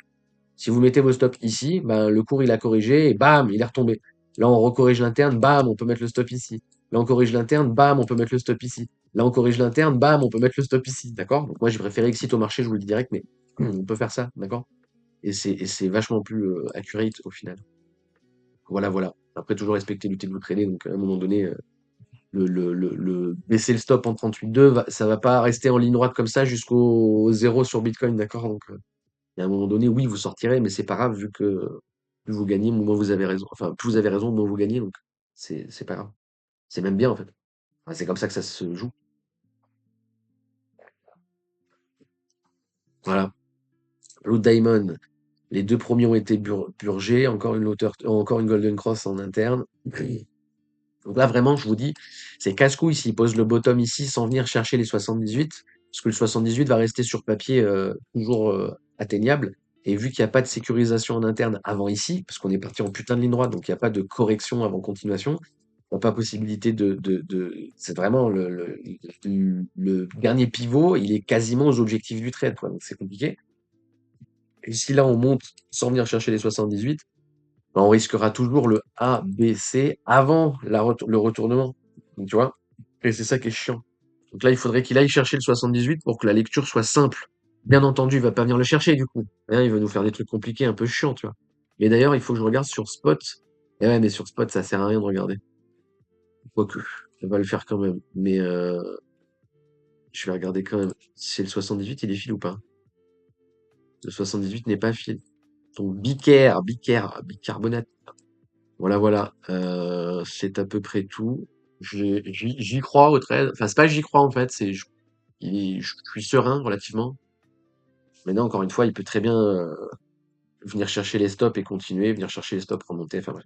Si vous mettez vos stops ici, ben, le cours il a corrigé et bam, il est retombé. Là, on recorrige l'interne, bam, on peut mettre le stop ici. Là, on corrige l'interne, bam, on peut mettre le stop ici. Là, on corrige l'interne, bam, on peut mettre le stop ici. D'accord? Donc, moi, j'ai préféré exit au marché, je vous le dis direct, mais on peut faire ça. D'accord? Et c'est vachement plus accurate au final. Voilà, voilà. Après, toujours respecter l'UT de vous trader. Donc, à un moment donné, baisser le stop en 38,2, ça va pas rester en ligne droite comme ça jusqu'au zéro sur Bitcoin. D'accord? Donc, et à un moment donné, oui, vous sortirez, mais c'est pas grave vu que plus vous gagnez, moins vous avez raison. Enfin, plus vous avez raison, moins vous gagnez, donc c'est pas grave. C'est même bien en fait. Enfin, c'est comme ça que ça se joue. Voilà. Blue Diamond, les deux premiers ont été purgés, encore une Golden Cross en interne. Donc là, vraiment, je vous dis, c'est casse-couille s'il pose le bottom ici sans venir chercher les 78, parce que le 78 va rester sur papier toujours atteignable. Et vu qu'il n'y a pas de sécurisation en interne avant ici, parce qu'on est parti en putain de ligne droite, donc il n'y a pas de correction avant continuation, il n'y a pas possibilité c'est vraiment le dernier pivot, il est quasiment aux objectifs du trade, quoi. Donc c'est compliqué. Et si là on monte sans venir chercher les 78, ben, on risquera toujours le A, B, C avant le retournement. Donc, tu vois? Et c'est ça qui est chiant. Donc là, il faudrait qu'il aille chercher le 78 pour que la lecture soit simple. Bien entendu, il va pas venir le chercher du coup. Hein, il va nous faire des trucs compliqués, un peu chiants, tu vois. Et d'ailleurs, il faut que je regarde sur Spot. Et ouais, mais sur Spot, ça sert à rien de regarder. Quoique, on va le faire quand même. Mais Je vais regarder quand même. Si le 78, il est fil ou pas? Le 78 n'est pas fil. Donc bicarbonate. Voilà, voilà. C'est à peu près tout. J'y crois au trade. Enfin, c'est pas que j'y crois en fait, c'est je suis serein relativement. Maintenant, encore une fois, il peut très bien venir chercher les stops et continuer, venir chercher les stops, remonter. Enfin, bref.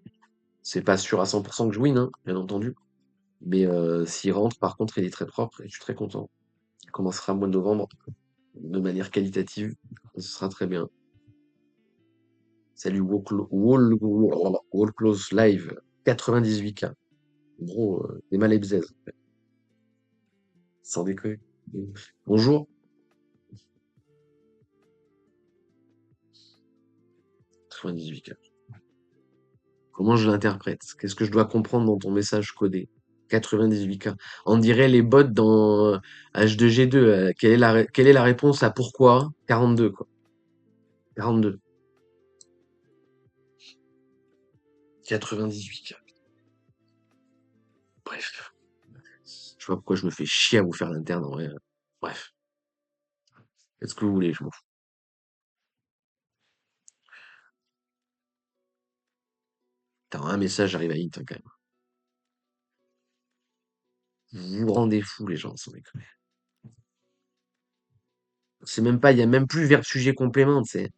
C'est pas sûr à 100% que je win, hein, bien entendu. Mais s'il rentre, par contre, il est très propre et je suis très content. Il commencera au mois de novembre de manière qualitative. Ce sera très bien. Salut Wall Close Live. 98K. Gros, des mal sans déconner. Bonjour. 98K. Comment je l'interprète? Qu'est-ce que je dois comprendre dans ton message codé? 98K. On dirait les bots dans H2G2. Quelle est la réponse à pourquoi? 42, quoi. 42. 98K. Bref. Je vois pourquoi je me fais chier à vous faire l'interne en vrai. Bref. Qu'est-ce que vous voulez? Je m'en fous. Putain, un message arrive à hit, hein, quand même. Vous vous rendez fous, les gens, sans déconner. C'est même pas, il y a même plus verbe sujet complément, tu sais.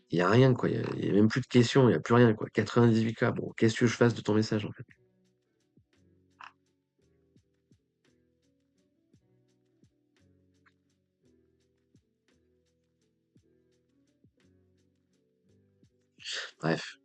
Il y a rien, quoi. Il y a même plus de questions, il y a plus rien, quoi. 98K. Bon, qu'est-ce que je fasse de ton message, en fait? Bref.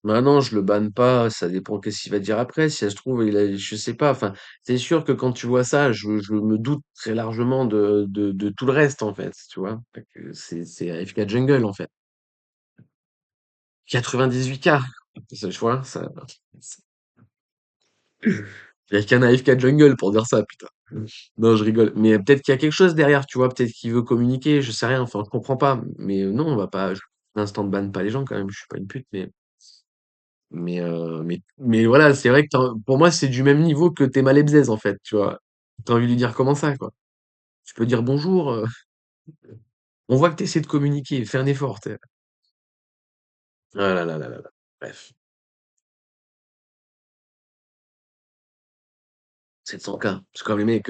Bah non, je le banne pas, ça dépend qu'est-ce qu'il va dire après. Si ça se trouve, je sais pas. Enfin, c'est sûr que quand tu vois ça, je me doute très largement de tout le reste, en fait, tu vois. Fait que c'est AFK Jungle, en fait. 98K. Ça, tu vois, ça, il y a qu'un AFK Jungle pour dire ça, putain. Non, je rigole. Mais peut-être qu'il y a quelque chose derrière, tu vois. Peut-être qu'il veut communiquer, je sais rien. Enfin, je comprends pas. Mais non, on va pas, l'instant de banne pas les gens, quand même. Je suis pas une pute, mais voilà, c'est vrai que pour moi, c'est du même niveau que t'es Malebzez, en fait, tu vois. T'as envie de lui dire comment ça, quoi. Tu peux dire bonjour, on voit que t'essaies de communiquer, fais un effort, tu sais. Ah là là là là là. Bref, 700K. C'est comme les mecs,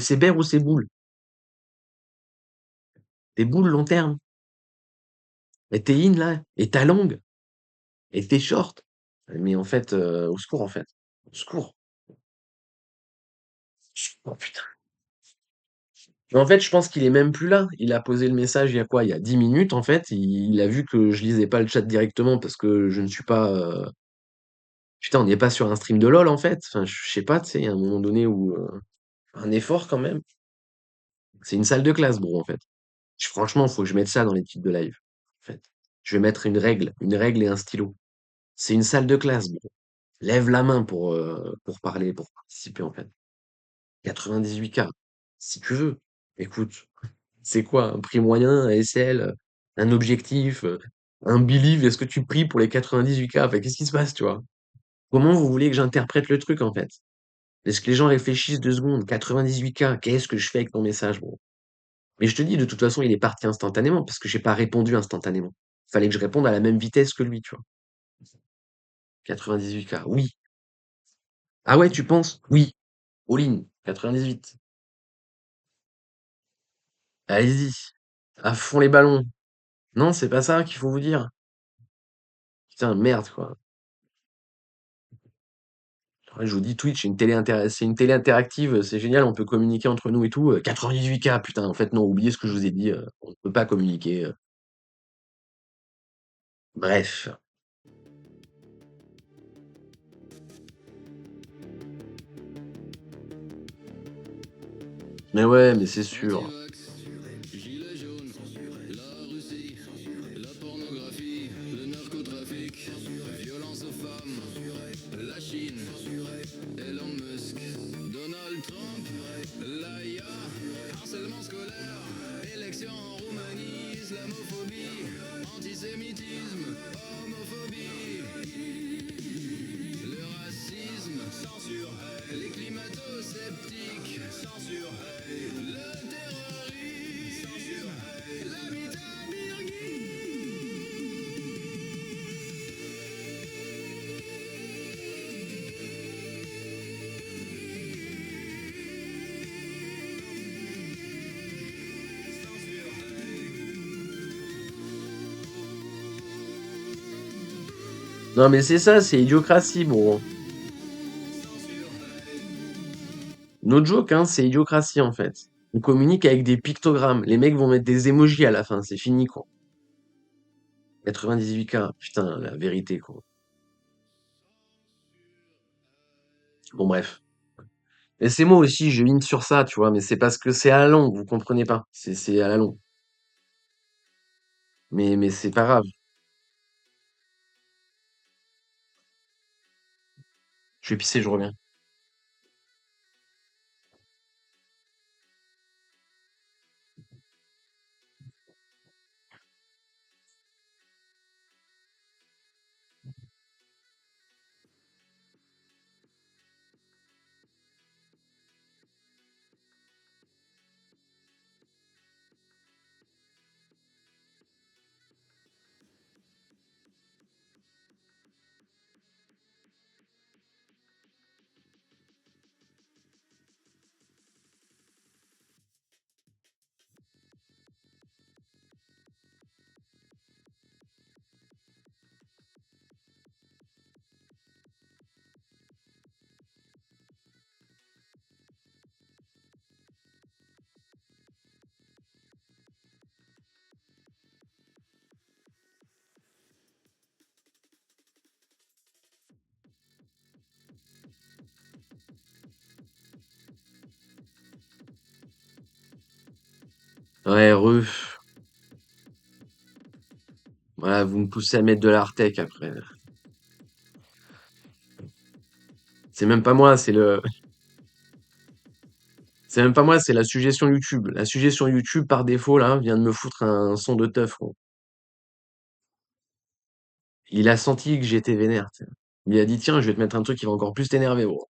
c'est bear ou c'est boule? T'es boule long terme, et t'es in là, et t'as longue, et t'es short. Mais en fait, au secours, en fait. Au secours. Oh putain. Mais en fait, je pense qu'il est même plus là. Il a posé le message il y a quoi? Il y a 10 minutes, en fait. Il a vu que je lisais pas le chat directement parce que je ne suis pas. Putain, on n'est pas sur un stream de LoL, en fait. Enfin, je sais pas, tu sais, il y a un moment donné où. Un effort quand même. C'est une salle de classe, bro, en fait. Franchement, faut que je mette ça dans les titres de live. En fait. Je vais mettre une règle et un stylo. C'est une salle de classe, bro. Lève la main pour parler, pour participer, en fait. 98K. Si tu veux. Écoute. C'est quoi un prix moyen, un SL, un objectif, un believe? Est-ce que tu pries pour les 98K? Enfin, qu'est-ce qui se passe, tu vois? Comment vous voulez que j'interprète le truc, en fait? Est-ce que les gens réfléchissent 2 secondes? 98K, qu'est-ce que je fais avec ton message, bro? Mais je te dis, de toute façon, il est parti instantanément parce que j'ai pas répondu instantanément. Fallait que je réponde à la même vitesse que lui, tu vois. 98K, oui. Ah ouais, tu penses? Oui. All-in, 98. Allez-y. À fond les ballons. Non, c'est pas ça qu'il faut vous dire. Putain, merde, quoi. Ouais, je vous dis Twitch, c'est une télé interactive, c'est génial, on peut communiquer entre nous et tout. 98K, putain, en fait non, oubliez ce que je vous ai dit, on ne peut pas communiquer. Bref. Mais ouais, mais c'est sûr. Non, mais c'est ça, c'est idiocratie, bro. No joke, hein, c'est idiocratie, en fait. On communique avec des pictogrammes. Les mecs vont mettre des emojis à la fin, c'est fini, quoi. 98K, putain, la vérité, quoi. Bon, bref. Et c'est moi aussi, je mine sur ça, tu vois, mais c'est parce que c'est à la longue, vous comprenez pas. C'est à la longue. Mais c'est pas grave. Je vais pisser, je reviens. Ouais, voilà, vous me poussez à mettre de l'Artec après. C'est même pas moi, c'est même pas moi, c'est la suggestion YouTube. La suggestion YouTube, par défaut, là, vient de me foutre un son de teuf, gros. Il a senti que j'étais vénère, tu sais. Il a dit, tiens, je vais te mettre un truc qui va encore plus t'énerver, gros.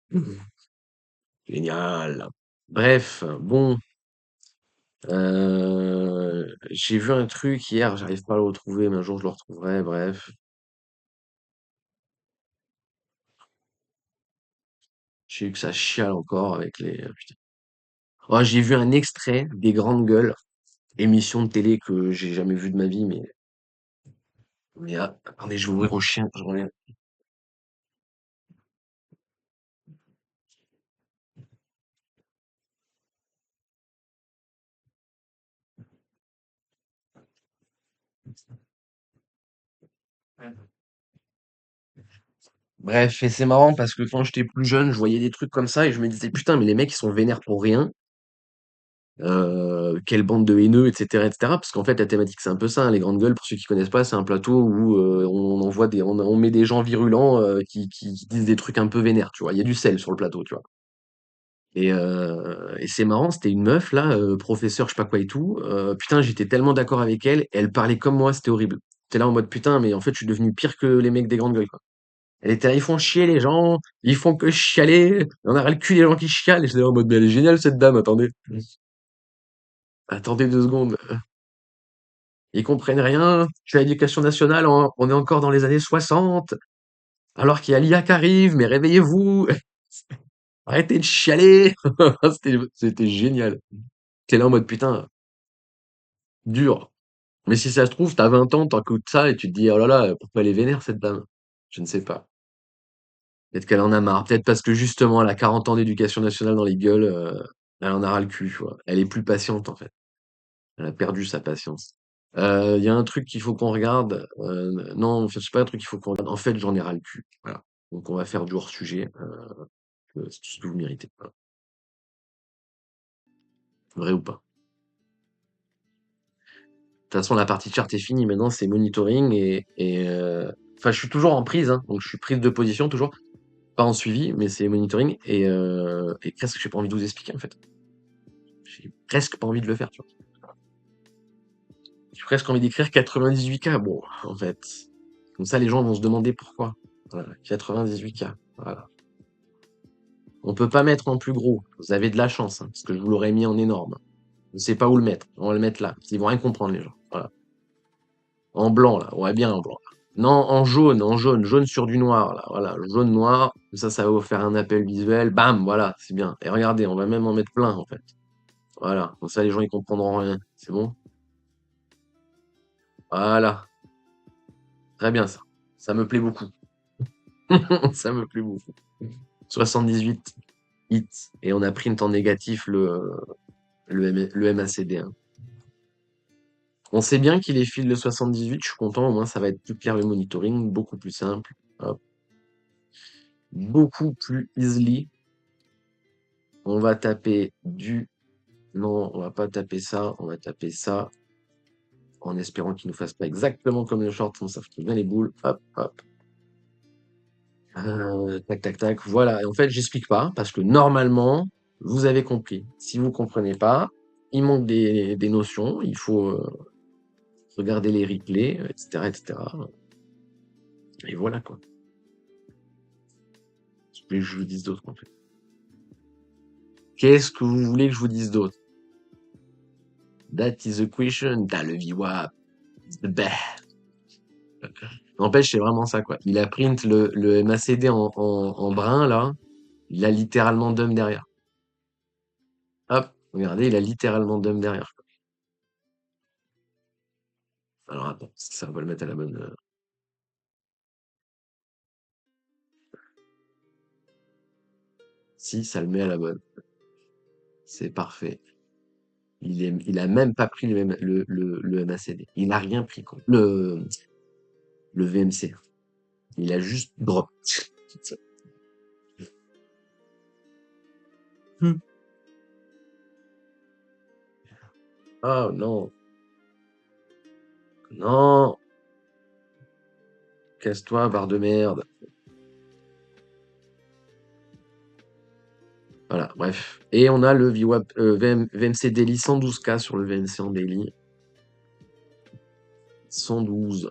Génial. Bref, bon, j'ai vu un truc hier, j'arrive pas à le retrouver, mais un jour je le retrouverai, bref. J'ai eu que ça chiale encore avec les... putain. Oh, j'ai vu un extrait des Grandes Gueules, émission de télé que j'ai jamais vue de ma vie, mais attendez, je vais ouvrir au chien, je reviens. Bref, et c'est marrant parce que quand j'étais plus jeune, je voyais des trucs comme ça et je me disais, putain, mais les mecs, ils sont vénères pour rien. Quelle bande de haineux, etc., etc. Parce qu'en fait, la thématique, c'est un peu ça, hein. Les Grandes Gueules, pour ceux qui connaissent pas, c'est un plateau où on met des gens virulents qui disent des trucs un peu vénères, tu vois. Il y a du sel sur le plateau, tu vois. Et c'est marrant, c'était une meuf, là, professeure, je sais pas quoi et tout. Putain, j'étais tellement d'accord avec elle, elle parlait comme moi, c'était horrible. T'es là en mode, putain, mais en fait, je suis devenu pire que les mecs des Grandes Gueules, quoi. Elle était là, ils font chier les gens, ils font que chialer, on a ras le cul des gens qui chialent. Et j'étais là en mode, mais elle est géniale cette dame, attendez. Attendez 2 secondes. Ils comprennent rien. Je suis à l'éducation nationale, on est encore dans les années 60, alors qu'il y a l'IA qui arrive, mais réveillez-vous, arrêtez de chialer. C'était génial. T'es là en mode putain, dur. Mais si ça se trouve, t'as 20 ans, t'écoutes ça et tu te dis, oh là là, pourquoi elle est vénère cette dame? Je ne sais pas. Peut-être qu'elle en a marre. Peut-être parce que justement, elle a 40 ans d'éducation nationale dans les gueules, elle en a ras le cul, tu vois. Elle est plus patiente en fait. Elle a perdu sa patience. Il y a un truc qu'il faut qu'on regarde. Non, en fait, c'est pas un truc qu'il faut qu'on regarde. En fait, j'en ai ras le cul. Voilà. Donc on va faire du hors-sujet. C'est tout ce que vous méritez. Voilà. Vrai ou pas. De toute façon, la partie chart est finie. Maintenant, c'est monitoring enfin, je suis toujours en prise, hein, donc je suis prise de position toujours, pas en suivi, mais c'est monitoring et presque j'ai pas envie de vous expliquer en fait. J'ai presque pas envie de le faire, tu vois. J'ai presque envie d'écrire 98K. Bon, en fait, comme ça, les gens vont se demander pourquoi. Voilà, 98K. Voilà. On peut pas mettre en plus gros. Vous avez de la chance, hein, parce que je vous l'aurais mis en énorme. Je sais pas où le mettre. On va le mettre là. Ils vont rien comprendre, les gens. Voilà. En blanc, là. Ouais, bien en blanc. Non, en jaune, jaune sur du noir, là. Voilà, jaune, noir. Ça va vous faire un appel visuel. Bam, voilà, c'est bien. Et regardez, on va même en mettre plein, en fait. Voilà. Comme ça, les gens, ils comprendront rien. C'est bon? Voilà. Très bien, ça. Ça me plaît beaucoup. Ça me plaît beaucoup. 78 hits. Et on a print en négatif le MACD, hein. On sait bien qu'il est fil de 78, je suis content, au moins ça va être plus clair le monitoring, beaucoup plus simple, hop, beaucoup plus easily. On va taper du... Non, on va pas taper ça, on va taper ça, en espérant qu'il nous fasse pas exactement comme le short, on savent bien les boules, hop, hop. Tac, tac, tac, voilà. Et en fait, j'explique pas, parce que normalement, vous avez compris. Si vous comprenez pas, il manque des notions, il faut regarder les replays, etc., etc. Et voilà, quoi. Ce que je vous dise d'autre, en fait. Qu'est-ce que vous voulez que je vous dise d'autre? That is the question. T'as le VWAP. The best. N'empêche, c'est vraiment ça, quoi. Il a print le MACD en brun, là. Il a littéralement dump derrière. Hop, regardez, il a littéralement dump derrière, quoi. Alors, attends, ça, on va le mettre à la bonne. Si, ça le met à la bonne. C'est parfait. Il a même pas pris le MACD. Il n'a rien pris, quoi. Le VMC. Il a juste drop. Hmm. Oh non, non, casse-toi, barre de merde. Voilà, bref. Et on a le VWAP, VMC Daily 112K sur le VMC en daily. 112.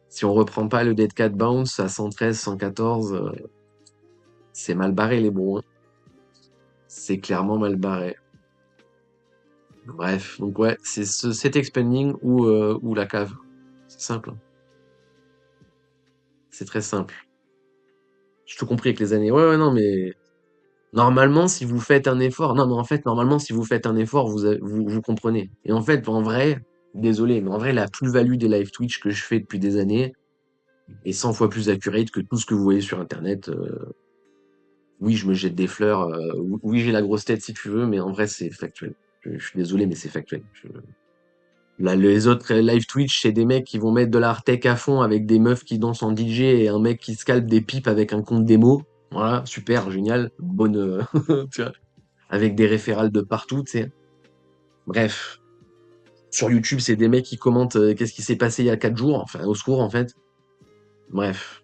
Si on reprend pas le Dead Cat Bounce à 113, 114, c'est mal barré les bons, hein. C'est clairement mal barré. Bref, donc ouais, c'est cet expanding ou la cave. C'est simple, hein. C'est très simple. J'ai tout compris avec les années. Ouais, ouais, non, mais normalement, si vous faites un effort, non, mais en fait, normalement, si vous faites un effort, vous comprenez. Et en fait, en vrai, désolé, mais en vrai, la plus-value des live Twitch que je fais depuis des années est 100 fois plus accurate que tout ce que vous voyez sur Internet. Oui, je me jette des fleurs. Oui, j'ai la grosse tête si tu veux, mais en vrai, c'est factuel. Je suis désolé, mais c'est factuel. Là, les autres live Twitch, c'est des mecs qui vont mettre de l'art tech à fond avec des meufs qui dansent en DJ et un mec qui scalpe des pipes avec un compte démo. Voilà, super, génial, bonne, tu vois, avec des référals de partout, tu sais. Bref, sur YouTube, c'est des mecs qui commentent qu'est-ce qui s'est passé il y a 4 jours, enfin au secours en fait. Bref,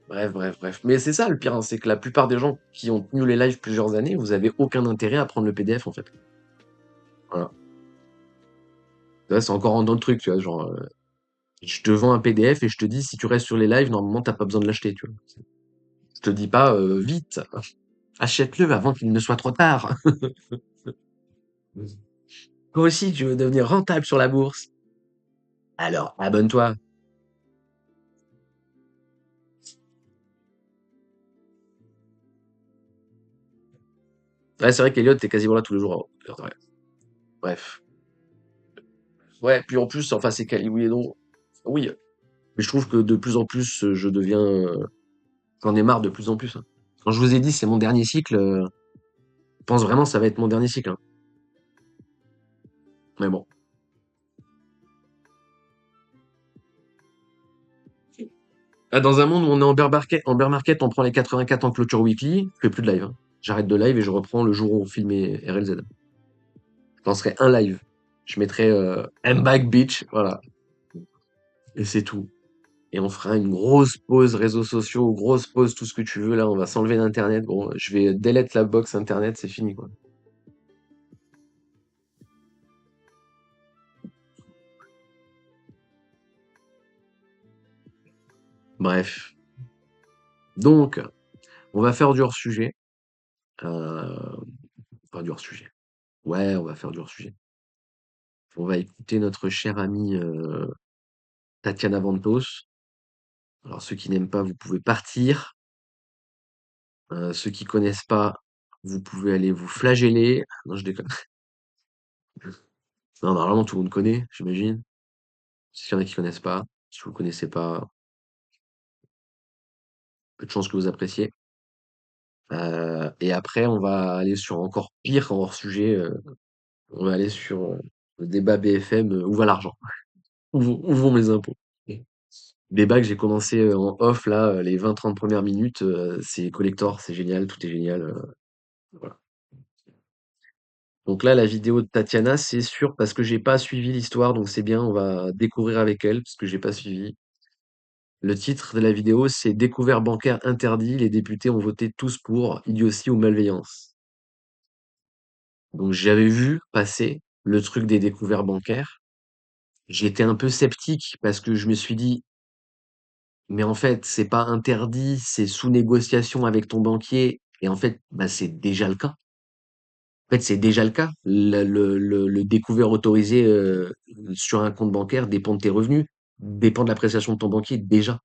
bref. Mais c'est ça le pire, hein, c'est que la plupart des gens qui ont tenu les lives plusieurs années, vous avez aucun intérêt à prendre le PDF en fait. Voilà. Là, c'est encore un autre truc, tu vois, genre, je te vends un PDF et je te dis si tu restes sur les lives, normalement t'as pas besoin de l'acheter, tu vois. Je te dis pas vite, achète-le avant qu'il ne soit trop tard. Toi aussi, tu veux devenir rentable sur la bourse. Alors, abonne-toi. Ouais, c'est vrai qu'Eliott, t'es quasiment là tous les jours. Ouais. Bref. Ouais, puis en plus, enfin, c'est quali, oui et non. Oui, mais je trouve que de plus en plus, je deviens. J'en ai marre de plus en plus, hein. Quand je vous ai dit, c'est mon dernier cycle, je pense vraiment que ça va être mon dernier cycle, hein. Mais bon. Ah, dans un monde où on est en bear market, on prend les 84 en clôture weekly, je fais plus de live, hein. J'arrête de live et je reprends le jour où on filmait RLZ. Je lancerai un live. Je mettrai I'm back bitch, voilà. Et c'est tout. Et on fera une grosse pause réseaux sociaux, grosse pause tout ce que tu veux. Là, on va s'enlever d'internet. Bon, je vais delete la box internet, c'est fini quoi. Bref. Donc, on va faire du hors-sujet. Enfin, du hors-sujet. Ouais, on va faire du hors-sujet. On va écouter notre chère amie Tatiana Vantos. Alors, ceux qui n'aiment pas, vous pouvez partir. Ceux qui connaissent pas, vous pouvez aller vous flageller. Non, je déconne. Non, normalement, tout le monde connaît, j'imagine. S'il y en a qui connaissent pas, si vous connaissez pas. peu de chances que vous appréciez. Et après, on va aller sur encore pire en hors sujet. On va aller sur le débat BFM, où va l'argent? Où vont mes impôts? Débat que j'ai commencé en off là, les 20-30 premières minutes, c'est collector, c'est génial, tout est génial. Voilà. Donc là, la vidéo de Tatiana, c'est sûr parce que j'ai pas suivi l'histoire, donc c'est bien, on va découvrir avec elle parce que j'ai pas suivi. Le titre de la vidéo, c'est Découvert bancaire interdit, les députés ont voté tous pour, idiotie ou malveillance. Donc j'avais vu passer le truc des découverts bancaires. J'étais un peu sceptique parce que je me suis dit, mais en fait, c'est pas interdit, c'est sous négociation avec ton banquier. Et en fait, bah, c'est déjà le cas. En fait, c'est déjà le cas. Le découvert autorisé sur un compte bancaire dépend de tes revenus, dépend de l'appréciation de ton banquier déjà.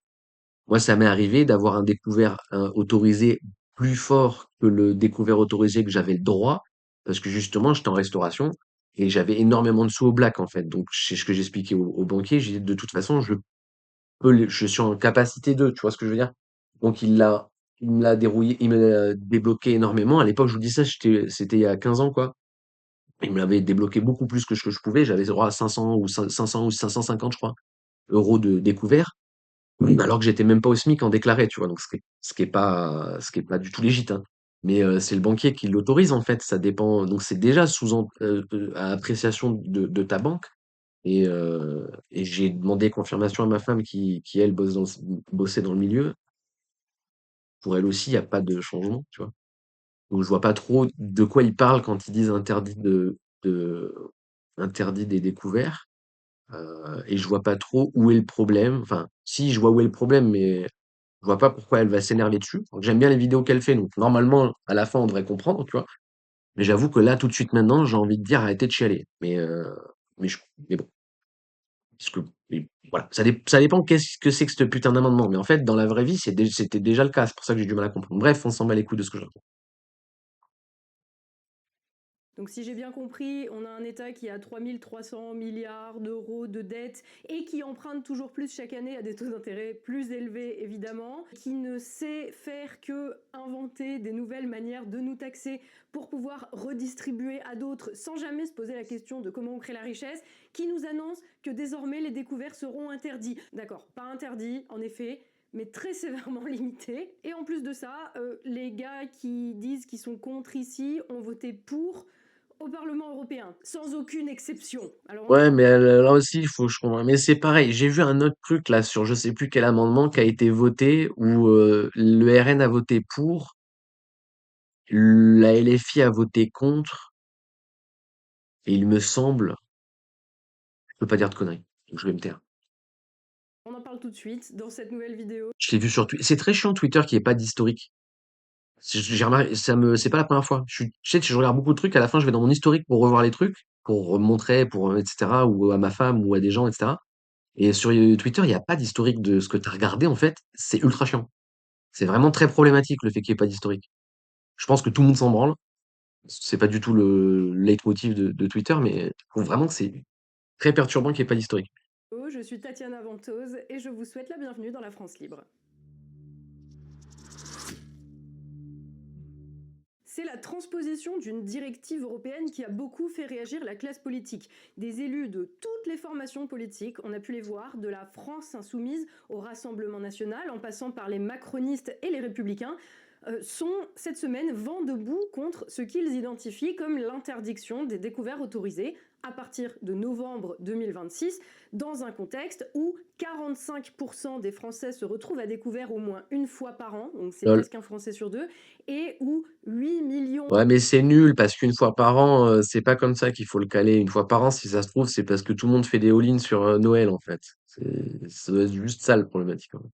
Moi, ça m'est arrivé d'avoir un découvert autorisé plus fort que le découvert autorisé que j'avais le droit, parce que justement, j'étais en restauration et j'avais énormément de sous au black en fait. Donc, c'est ce que j'expliquais au banquier. J'ai dit, de toute façon, je suis en capacité de, tu vois ce que je veux dire? Donc, il me l'a dérouillé, il me l'a débloqué énormément. À l'époque, je vous dis ça, c'était il y a 15 ans, quoi. Il me l'avait débloqué beaucoup plus que ce que je pouvais. J'avais droit à 500 ou 550, je crois, euros de découvert. Oui, alors que j'étais même pas au SMIC en déclaré, tu vois. Donc, ce qui est pas du tout légit, hein. Mais c'est le banquier qui l'autorise, en fait. Ça dépend. Donc, c'est déjà à appréciation de ta banque. Et j'ai demandé confirmation à ma femme qui elle, bossait dans le milieu. Pour elle aussi, il n'y a pas de changement, tu vois. Donc, je vois pas trop de quoi ils parlent quand ils disent de, interdit des découverts. Et je vois pas trop où est le problème. Enfin, si, je vois où est le problème, mais je vois pas pourquoi elle va s'énerver dessus. Donc, j'aime bien les vidéos qu'elle fait, donc normalement, à la fin, on devrait comprendre, tu vois. Mais j'avoue que là, tout de suite, maintenant, j'ai envie de dire arrêtez de chialer. Mais, mais bon, parce que, voilà, ça dépend qu'est-ce que c'est que ce putain d'amendement. Mais en fait, dans la vraie vie, c'était déjà le cas. C'est pour ça que j'ai du mal à comprendre. Bref, on s'en bat les couilles de ce que je raconte. Donc si j'ai bien compris, on a un État qui a 3 300 milliards d'euros de dettes et qui emprunte toujours plus chaque année à des taux d'intérêt plus élevés évidemment, qui ne sait faire que inventer des nouvelles manières de nous taxer pour pouvoir redistribuer à d'autres sans jamais se poser la question de comment on crée la richesse, qui nous annonce que désormais les découvertes seront interdits. D'accord, pas interdits en effet, mais très sévèrement limité. Et en plus de ça, les gars qui disent qu'ils sont contre ici ont voté pour au Parlement européen, sans aucune exception. Alors on est... Ouais, mais là aussi, il faut que je comprenne. Mais c'est pareil, j'ai vu un autre truc là sur je sais plus quel amendement qui a été voté où le RN a voté pour, la LFI a voté contre, et il me semble, je peux pas dire de conneries, donc je vais me taire. On en parle tout de suite dans cette nouvelle vidéo. Je l'ai vu sur Twitter. C'est très chiant Twitter qui est pas d'historique. J'ai remarqué, c'est pas la première fois. Je sais que je regarde beaucoup de trucs, à la fin je vais dans mon historique pour revoir les trucs, pour montrer, etc., ou à ma femme ou à des gens, etc. Et sur Twitter, il n'y a pas d'historique de ce que tu as regardé, en fait. C'est ultra chiant. C'est vraiment très problématique le fait qu'il n'y ait pas d'historique. Je pense que tout le monde s'en branle. C'est pas du tout le leitmotiv de Twitter, mais je trouve vraiment que c'est très perturbant qu'il n'y ait pas d'historique. Je suis Tatiana Ventose et je vous souhaite la bienvenue dans la France libre. C'est la transposition d'une directive européenne qui a beaucoup fait réagir la classe politique. Des élus de toutes les formations politiques, on a pu les voir, de la France insoumise au Rassemblement national, en passant par les macronistes et les républicains, sont cette semaine vent debout contre ce qu'ils identifient comme l'interdiction des découvertes autorisées à partir de novembre 2026, dans un contexte où 45% des Français se retrouvent à découvert au moins une fois par an, donc c'est Lol. presque un Français sur deux, et où 8 millions... Ouais, mais c'est nul parce qu'une fois par an, c'est pas comme ça qu'il faut le caler. Une fois par an, si ça se trouve, c'est parce que tout le monde fait des all-in sur Noël, en fait. Ça doit être juste ça le problématique, en fait.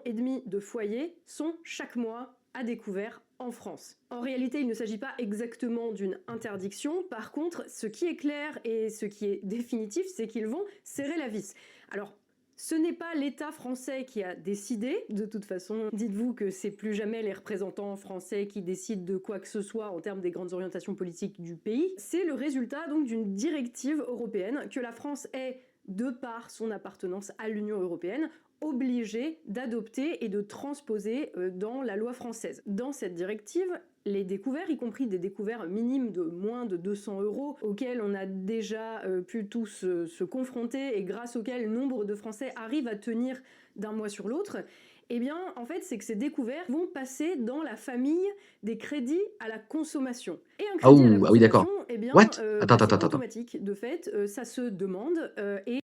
et demi de foyers sont chaque mois à découvert en France. En réalité, il ne s'agit pas exactement d'une interdiction. Par contre, ce qui est clair et ce qui est définitif, c'est qu'ils vont serrer la vis. Alors, ce n'est pas l'État français qui a décidé. De toute façon, dites-vous que c'est plus jamais les représentants français qui décident de quoi que ce soit en termes des grandes orientations politiques du pays. C'est le résultat donc d'une directive européenne que la France est de par son appartenance à l'Union européenne, obligé d'adopter et de transposer dans la loi française. Dans cette directive, les découverts, y compris des découverts minimes de moins de 200 euros, auxquels on a déjà pu tous se confronter et grâce auxquels nombre de Français arrivent à tenir d'un mois sur l'autre, eh bien, en fait, c'est que ces découverts vont passer dans la famille des crédits à la consommation. Et un Ah, crédit à la oui, consommation, d'accord. eh bien, What? Attends, attends, c'est attends, attends. automatique. De fait, ça se demande et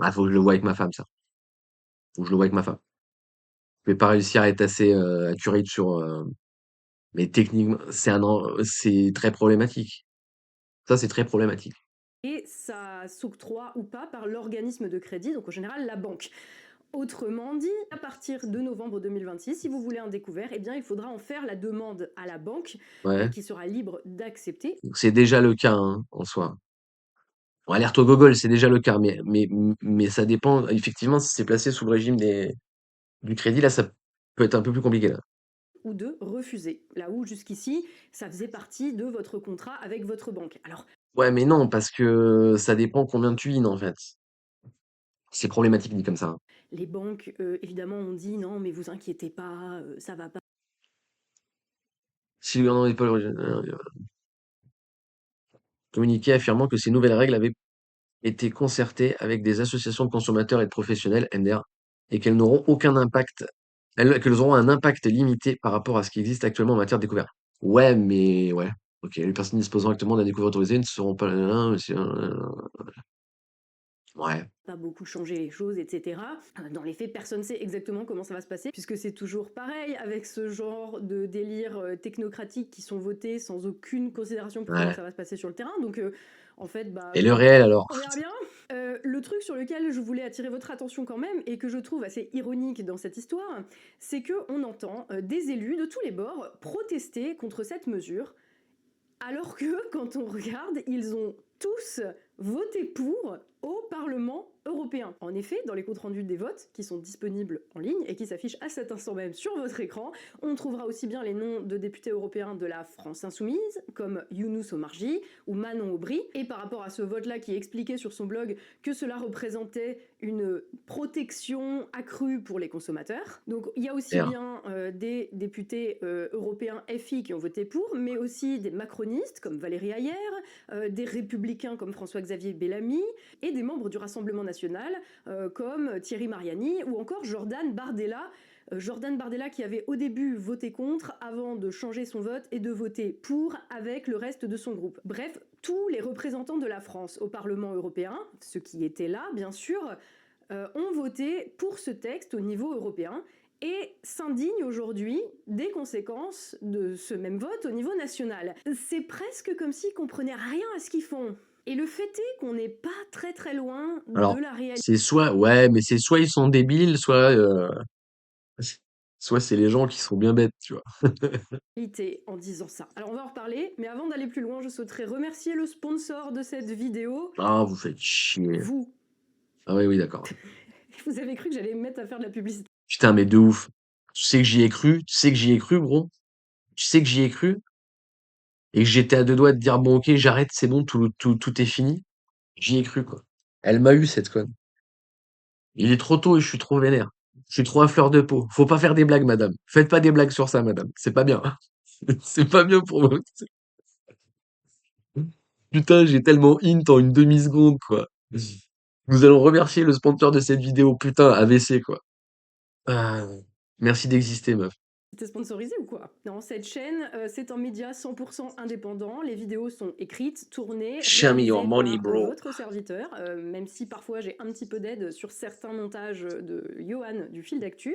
Ah, faut que je le voie avec ma femme, ça. Faut que je le voie avec ma femme. Je vais pas réussir à être assez accurate sur. Mais techniquement, c'est très problématique. Ça, c'est très problématique. et ça s'octroie ou pas par l'organisme de crédit, donc en général la banque. Autrement dit, à partir de novembre 2026, si vous voulez un découvert, eh bien, il faudra en faire la demande à la banque Ouais. qui sera libre d'accepter. Donc, c'est déjà le cas, hein, en soi. Bon, alerte au gogol, c'est déjà le cas, mais ça dépend. Effectivement, si c'est placé sous le régime du crédit, là, ça peut être un peu plus compliqué, là. Ou de refuser. Là où jusqu'ici, ça faisait partie de votre contrat avec votre banque. Alors, Ouais, mais non, parce que ça dépend combien tu in, en fait. C'est problématique dit comme ça, hein. les banques, évidemment, ont dit non, mais vous inquiétez pas, ça va pas. Si le gouvernement n'est pas communiqué affirmant que ces nouvelles règles avaient été concertées avec des associations de consommateurs et de professionnels, NDR, et qu'elles n'auront aucun impact, qu'elles auront un impact limité par rapport à ce qui existe actuellement en matière de découverte. Ouais, mais ouais. Ok, les personnes disposant actuellement d'un découvert autorisé ne seront pas. Ouais. Pas beaucoup changé les choses, etc. Dans les faits, personne ne sait exactement comment ça va se passer, puisque c'est toujours pareil avec ce genre de délires technocratiques qui sont votés sans aucune considération pour comment Ouais. ça va se passer sur le terrain. Donc, en fait, Et le réel alors? on verra bien. Le truc sur lequel je voulais attirer votre attention quand même, et que je trouve assez ironique dans cette histoire, c'est qu'on entend des élus de tous les bords protester contre cette mesure, alors que quand on regarde, ils ont tous voté pour au Parlement européen. En effet, dans les comptes rendus des votes, qui sont disponibles en ligne et qui s'affichent à cet instant même sur votre écran, on trouvera aussi bien les noms de députés européens de la France insoumise, comme Younous Omarjee ou Manon Aubry. Et par rapport à ce vote-là qui expliquait sur son blog que cela représentait une protection accrue pour les consommateurs. Donc il y a aussi R. bien des députés européens FI qui ont voté pour, mais aussi des macronistes comme Valérie Hayer, des républicains comme François-Xavier Bellamy, et des membres du Rassemblement national comme Thierry Mariani ou encore Jordan Bardella. Jordan Bardella qui avait au début voté contre avant de changer son vote et de voter pour avec le reste de son groupe. Bref, tous les représentants de la France au Parlement européen, ceux qui étaient là bien sûr, ont voté pour ce texte au niveau européen et s'indignent aujourd'hui des conséquences de ce même vote au niveau national. C'est presque comme s'ils comprenaient rien à ce qu'ils font. Et le fait est qu'on n'est pas très très loin de Alors, la c'est soit, ouais, mais c'est soit ils sont débiles, soit c'est les gens qui sont bien bêtes, tu vois. réalité en disant ça. Alors on va en reparler, mais avant d'aller plus loin, je souhaiterais remercier le sponsor de cette vidéo, Ah, vous faites chier. vous. Ah oui, oui, d'accord. Vous avez cru que j'allais me mettre à faire de la publicité. Putain, mais de ouf. Tu sais que j'y ai cru, tu sais que j'y ai cru, gros. Tu sais que j'y ai cru, et que j'étais à deux doigts de dire, bon, ok, j'arrête, c'est bon, tout est fini. J'y ai cru, quoi. Elle m'a eu, cette conne. Il est trop tôt et je suis trop vénère. Je suis trop à fleur de peau. Faut pas faire des blagues, madame. Faites pas des blagues sur ça, madame. C'est pas bien. C'est pas bien pour moi. Putain, j'ai tellement int en une demi-seconde, quoi. Nous allons remercier le sponsor de cette vidéo. Putain, AVC, quoi. Ah, merci d'exister, meuf. C'était sponsorisé ou quoi? Non, cette chaîne, c'est un média 100% indépendant. Les vidéos sont écrites, tournées, Show me your réalisées money, par bro. votre serviteur, même si parfois j'ai un petit peu d'aide sur certains montages de Johan du Fil d'Actu.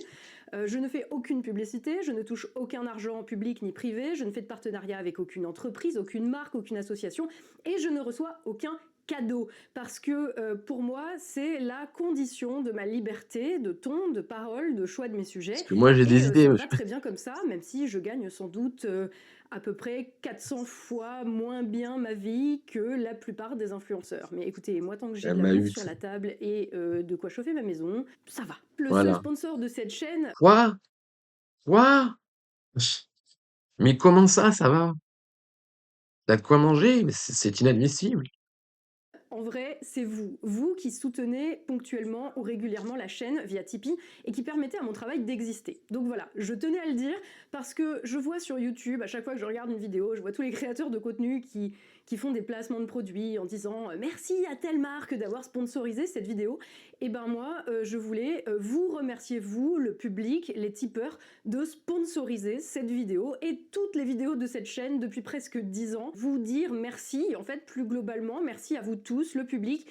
Je ne fais aucune publicité, je ne touche aucun argent public ni privé, je ne fais de partenariat avec aucune entreprise, aucune marque, aucune association, et je ne reçois aucun cadeau, parce que pour moi, c'est la condition de ma liberté de ton, de parole, de choix de mes sujets. Parce que moi, j'ai des Et idées, ça me meuf. va très bien comme ça, même si je gagne sans doute à peu près 400 fois moins bien ma vie que la plupart des influenceurs. Mais écoutez, moi, tant que j'ai Elle de la m'a bouffe eu. sur la table et de quoi chauffer ma maison, ça va. Le seul Voilà. sponsor de cette chaîne, Quoi? Quoi? Mais comment ça va? Tu de quoi manger? Mais c'est inadmissible. En vrai, c'est vous qui soutenez ponctuellement ou régulièrement la chaîne via Tipeee et qui permettez à mon travail d'exister. Donc voilà, je tenais à le dire parce que je vois sur YouTube, à chaque fois que je regarde une vidéo, je vois tous les créateurs de contenu qui font des placements de produits en disant merci à telle marque d'avoir sponsorisé cette vidéo. Et ben moi, je voulais vous remercier, vous, le public, les tipeurs, de sponsoriser cette vidéo et toutes les vidéos de cette chaîne depuis presque 10 ans. Vous dire merci, en fait, plus globalement, merci à vous tous, le public,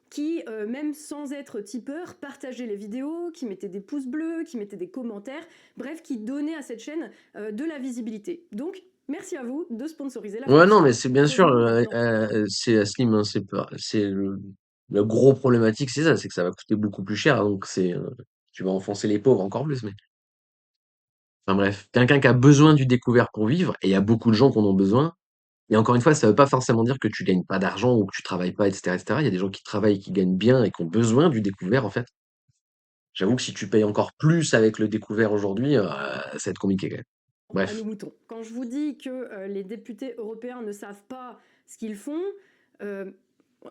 qui, même sans être tipeur, partageaient les vidéos, qui mettaient des pouces bleus, qui mettaient des commentaires, bref, qui donnaient à cette chaîne de la visibilité. Donc, merci à vous de sponsoriser la Ouais, non, fonction. mais c'est bien sûr, Revenons maintenant. c'est Slim, hein, c'est le gros problématique, c'est ça, c'est que ça va coûter beaucoup plus cher, donc tu vas enfoncer les pauvres encore plus, mais enfin bref, quelqu'un qui a besoin du découvert pour vivre, et il y a beaucoup de gens qui en ont besoin. Et encore une fois, ça veut pas forcément dire que tu gagnes pas d'argent ou que tu travailles pas, etc., etc. Il y a des gens qui travaillent, qui gagnent bien et qui ont besoin du découvert, en fait. J'avoue que si tu payes encore plus avec le découvert aujourd'hui, ça va être compliqué quand même. À nos Bref. moutons. Quand je vous dis que les députés européens ne savent pas ce qu'ils font, euh,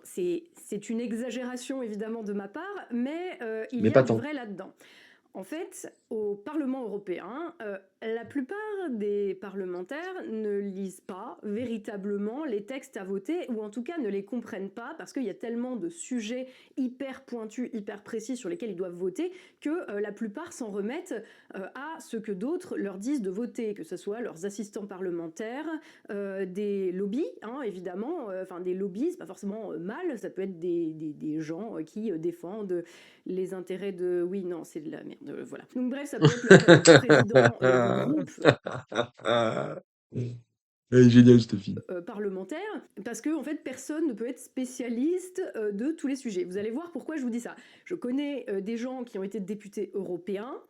c'est une exagération évidemment de ma part, mais il Mais y a pas du tant. vrai là-dedans. En fait, au Parlement européen, la plupart des parlementaires ne lisent pas véritablement les textes à voter, ou en tout cas ne les comprennent pas, parce qu'il y a tellement de sujets hyper pointus, hyper précis sur lesquels ils doivent voter, que la plupart s'en remettent à ce que d'autres leur disent de voter, que ce soit leurs assistants parlementaires, des lobbies, hein, évidemment, enfin des lobbies, c'est pas forcément mal, ça peut être des gens qui défendent les intérêts de... Oui, non, c'est de la merde, voilà. Donc bref, ça peut être leur président de groupe Elle est géniale, cette fille. parlementaire, parce que en fait, personne ne peut être spécialiste de tous les sujets. Vous allez voir pourquoi je vous dis ça. Je connais des gens qui ont été députés européens,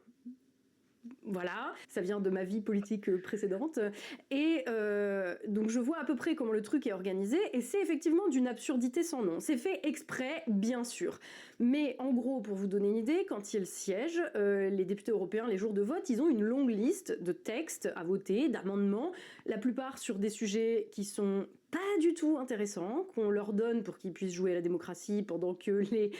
voilà, ça vient de ma vie politique précédente. Et donc je vois à peu près comment le truc est organisé, et c'est effectivement d'une absurdité sans nom. C'est fait exprès, bien sûr. Mais en gros, pour vous donner une idée, quand ils siègent, les députés européens, les jours de vote, ils ont une longue liste de textes à voter, d'amendements, la plupart sur des sujets qui sont pas du tout intéressants, qu'on leur donne pour qu'ils puissent jouer à la démocratie, pendant que les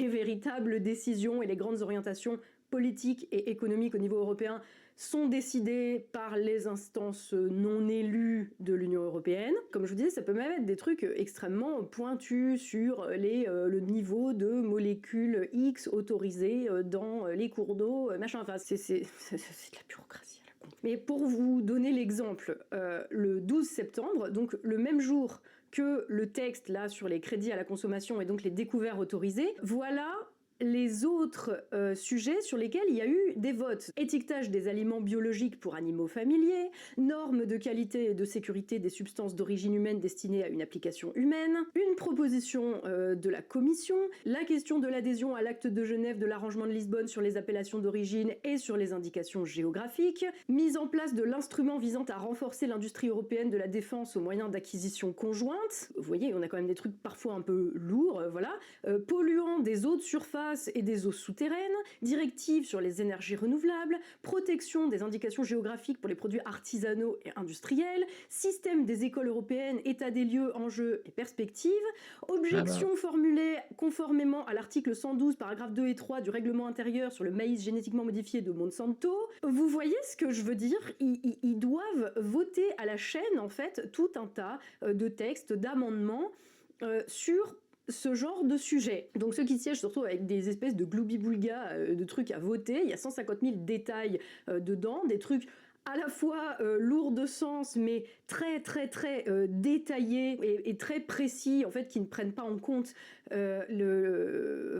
véritables décisions et les grandes orientations politiques et économiques au niveau européen sont décidées par les instances non élues de l'Union européenne. Comme je vous disais, ça peut même être des trucs extrêmement pointus sur le niveau de molécules X autorisées dans les cours d'eau, machin. Enfin, c'est de la bureaucratie. Mais pour vous donner l'exemple, le 12 septembre, donc le même jour que le texte là sur les crédits à la consommation et donc les découvertes autorisées, voilà les autres sujets sur lesquels il y a eu des votes. Étiquetage des aliments biologiques pour animaux familiers, normes de qualité et de sécurité des substances d'origine humaine destinées à une application humaine, une proposition de la Commission, la question de l'adhésion à l'acte de Genève de l'arrangement de Lisbonne sur les appellations d'origine et sur les indications géographiques, mise en place de l'instrument visant à renforcer l'industrie européenne de la défense au moyen d'acquisitions conjointes. Vous voyez, on a quand même des trucs parfois un peu lourds, voilà. Polluants des eaux de surface et des eaux souterraines, directives sur les énergies renouvelables, protection des indications géographiques pour les produits artisanaux et industriels, système des écoles européennes, état des lieux, enjeux et perspectives, Ah bah. objections formulées conformément à l'article 112, paragraphes 2 et 3 du règlement intérieur sur le maïs génétiquement modifié de Monsanto. Vous voyez ce que je veux dire? Ils doivent voter à la chaîne, en fait, tout un tas de textes, d'amendements sur ce genre de sujet. Donc ceux qui siègent se retrouvent avec des espèces de gloubi-boulga de trucs à voter. Il y a 150 000 détails dedans, des trucs à la fois lourds de sens, mais très très très détaillés et très précis, en fait, qui ne prennent pas en compte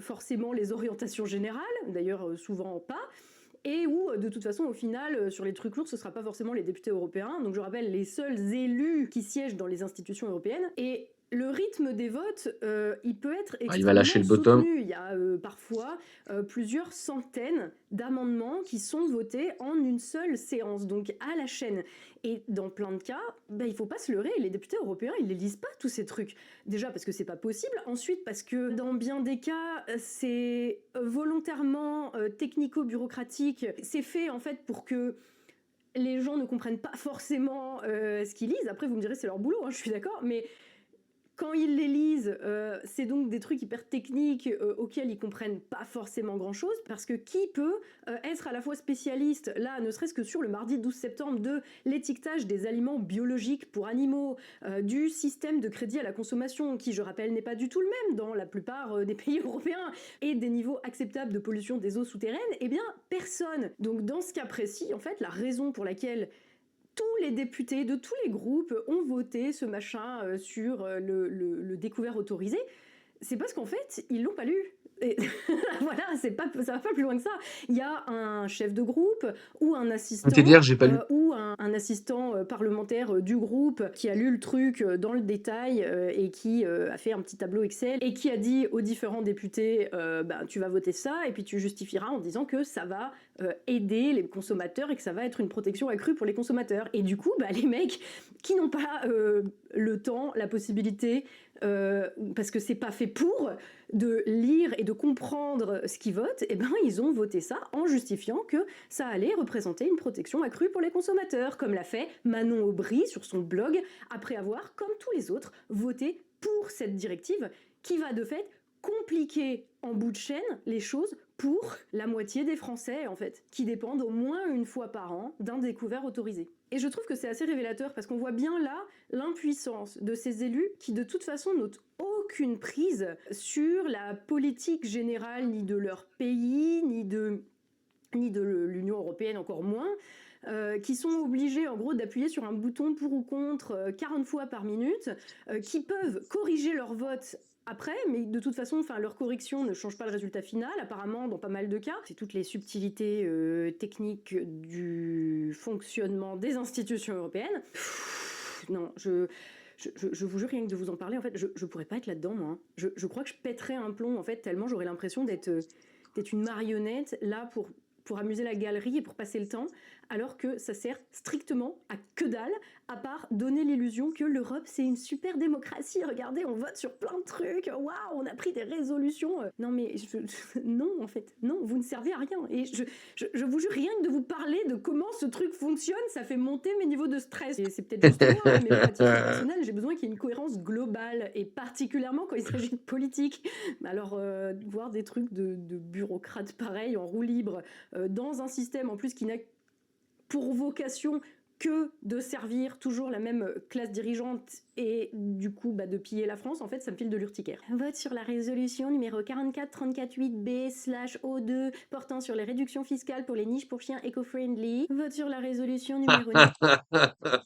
forcément les orientations générales, d'ailleurs souvent pas. Et où, de toute façon, au final, sur les trucs lourds, ce sera pas forcément les députés européens. Donc je rappelle, les seuls élus qui siègent dans les institutions européennes. Et le rythme des votes, il peut être Ah, il va lâcher extrêmement le bottom. soutenu. Il y a parfois plusieurs centaines d'amendements qui sont votés en une seule séance, donc à la chaîne. Et dans plein de cas, bah, il faut pas se leurrer, les députés européens, ils les lisent pas tous ces trucs. Déjà parce que c'est pas possible, ensuite parce que dans bien des cas, c'est volontairement technico-bureaucratique. C'est fait en fait pour que les gens ne comprennent pas forcément ce qu'ils lisent. Après, vous me direz, c'est leur boulot, hein, je suis d'accord, mais quand ils les lisent, c'est donc des trucs hyper techniques auxquels ils comprennent pas forcément grand-chose, parce que qui peut être à la fois spécialiste, là, ne serait-ce que sur le mardi 12 septembre, de l'étiquetage des aliments biologiques pour animaux, du système de crédit à la consommation, qui, je rappelle, n'est pas du tout le même dans la plupart des pays européens, et des niveaux acceptables de pollution des eaux souterraines, eh bien, personne. Donc, dans ce cas précis, en fait, la raison pour laquelle tous les députés de tous les groupes ont voté ce machin sur le découvert autorisé, c'est parce qu'en fait, ils l'ont pas lu. Et voilà, ça va pas plus loin que ça. Il y a un chef de groupe ou un C'est assistant dire, j'ai pas lu. ou un assistant parlementaire du groupe qui a lu le truc dans le détail et qui a fait un petit tableau Excel et qui a dit aux différents députés bah, tu vas voter ça et puis tu justifieras en disant que ça va aider les consommateurs et que ça va être une protection accrue pour les consommateurs. Et du coup, bah, les mecs qui n'ont pas le temps, la possibilité, parce que c'est pas fait pour, de lire et de comprendre ce qu'ils votent, et ben ils ont voté ça en justifiant que ça allait représenter une protection accrue pour les consommateurs, comme l'a fait Manon Aubry sur son blog, après avoir, comme tous les autres, voté pour cette directive qui va de fait compliquer en bout de chaîne les choses pour la moitié des Français, en fait, qui dépendent au moins une fois par an d'un découvert autorisé. Et je trouve que c'est assez révélateur parce qu'on voit bien là l'impuissance de ces élus qui de toute façon n'ont aucune prise sur la politique générale ni de leur pays, ni de l'Union européenne encore moins, qui sont obligés en gros d'appuyer sur un bouton pour ou contre 40 fois par minute, qui peuvent corriger leur vote après, mais de toute façon, leur correction ne change pas le résultat final, apparemment, dans pas mal de cas. C'est toutes les subtilités techniques du fonctionnement des institutions européennes. Non, je vous jure, rien que de vous en parler, en fait, je pourrais pas être là-dedans, moi. Je crois que je pèterais un plomb, en fait, tellement j'aurais l'impression d'être une marionnette, là, pour amuser la galerie et pour passer le temps, alors que ça sert strictement à que dalle, à part donner l'illusion que l'Europe c'est une super démocratie, regardez on vote sur plein de trucs, waouh on a pris des résolutions, non mais non en fait, non vous ne servez à rien, et je vous jure rien que de vous parler de comment ce truc fonctionne, ça fait monter mes niveaux de stress, et c'est peut-être juste moi, mais moi à titre personnel j'ai besoin qu'il y ait une cohérence globale, et particulièrement quand il s'agit de politique, alors voir des trucs de bureaucrates pareils en roue libre, dans un système en plus qui n'a pour vocation que de servir toujours la même classe dirigeante et du coup de piller la France, en fait ça me file de l'urticaire. Vote sur la résolution numéro 44348B/O2 portant sur les réductions fiscales pour les niches pour chiens éco-friendly. Vote sur la résolution numéro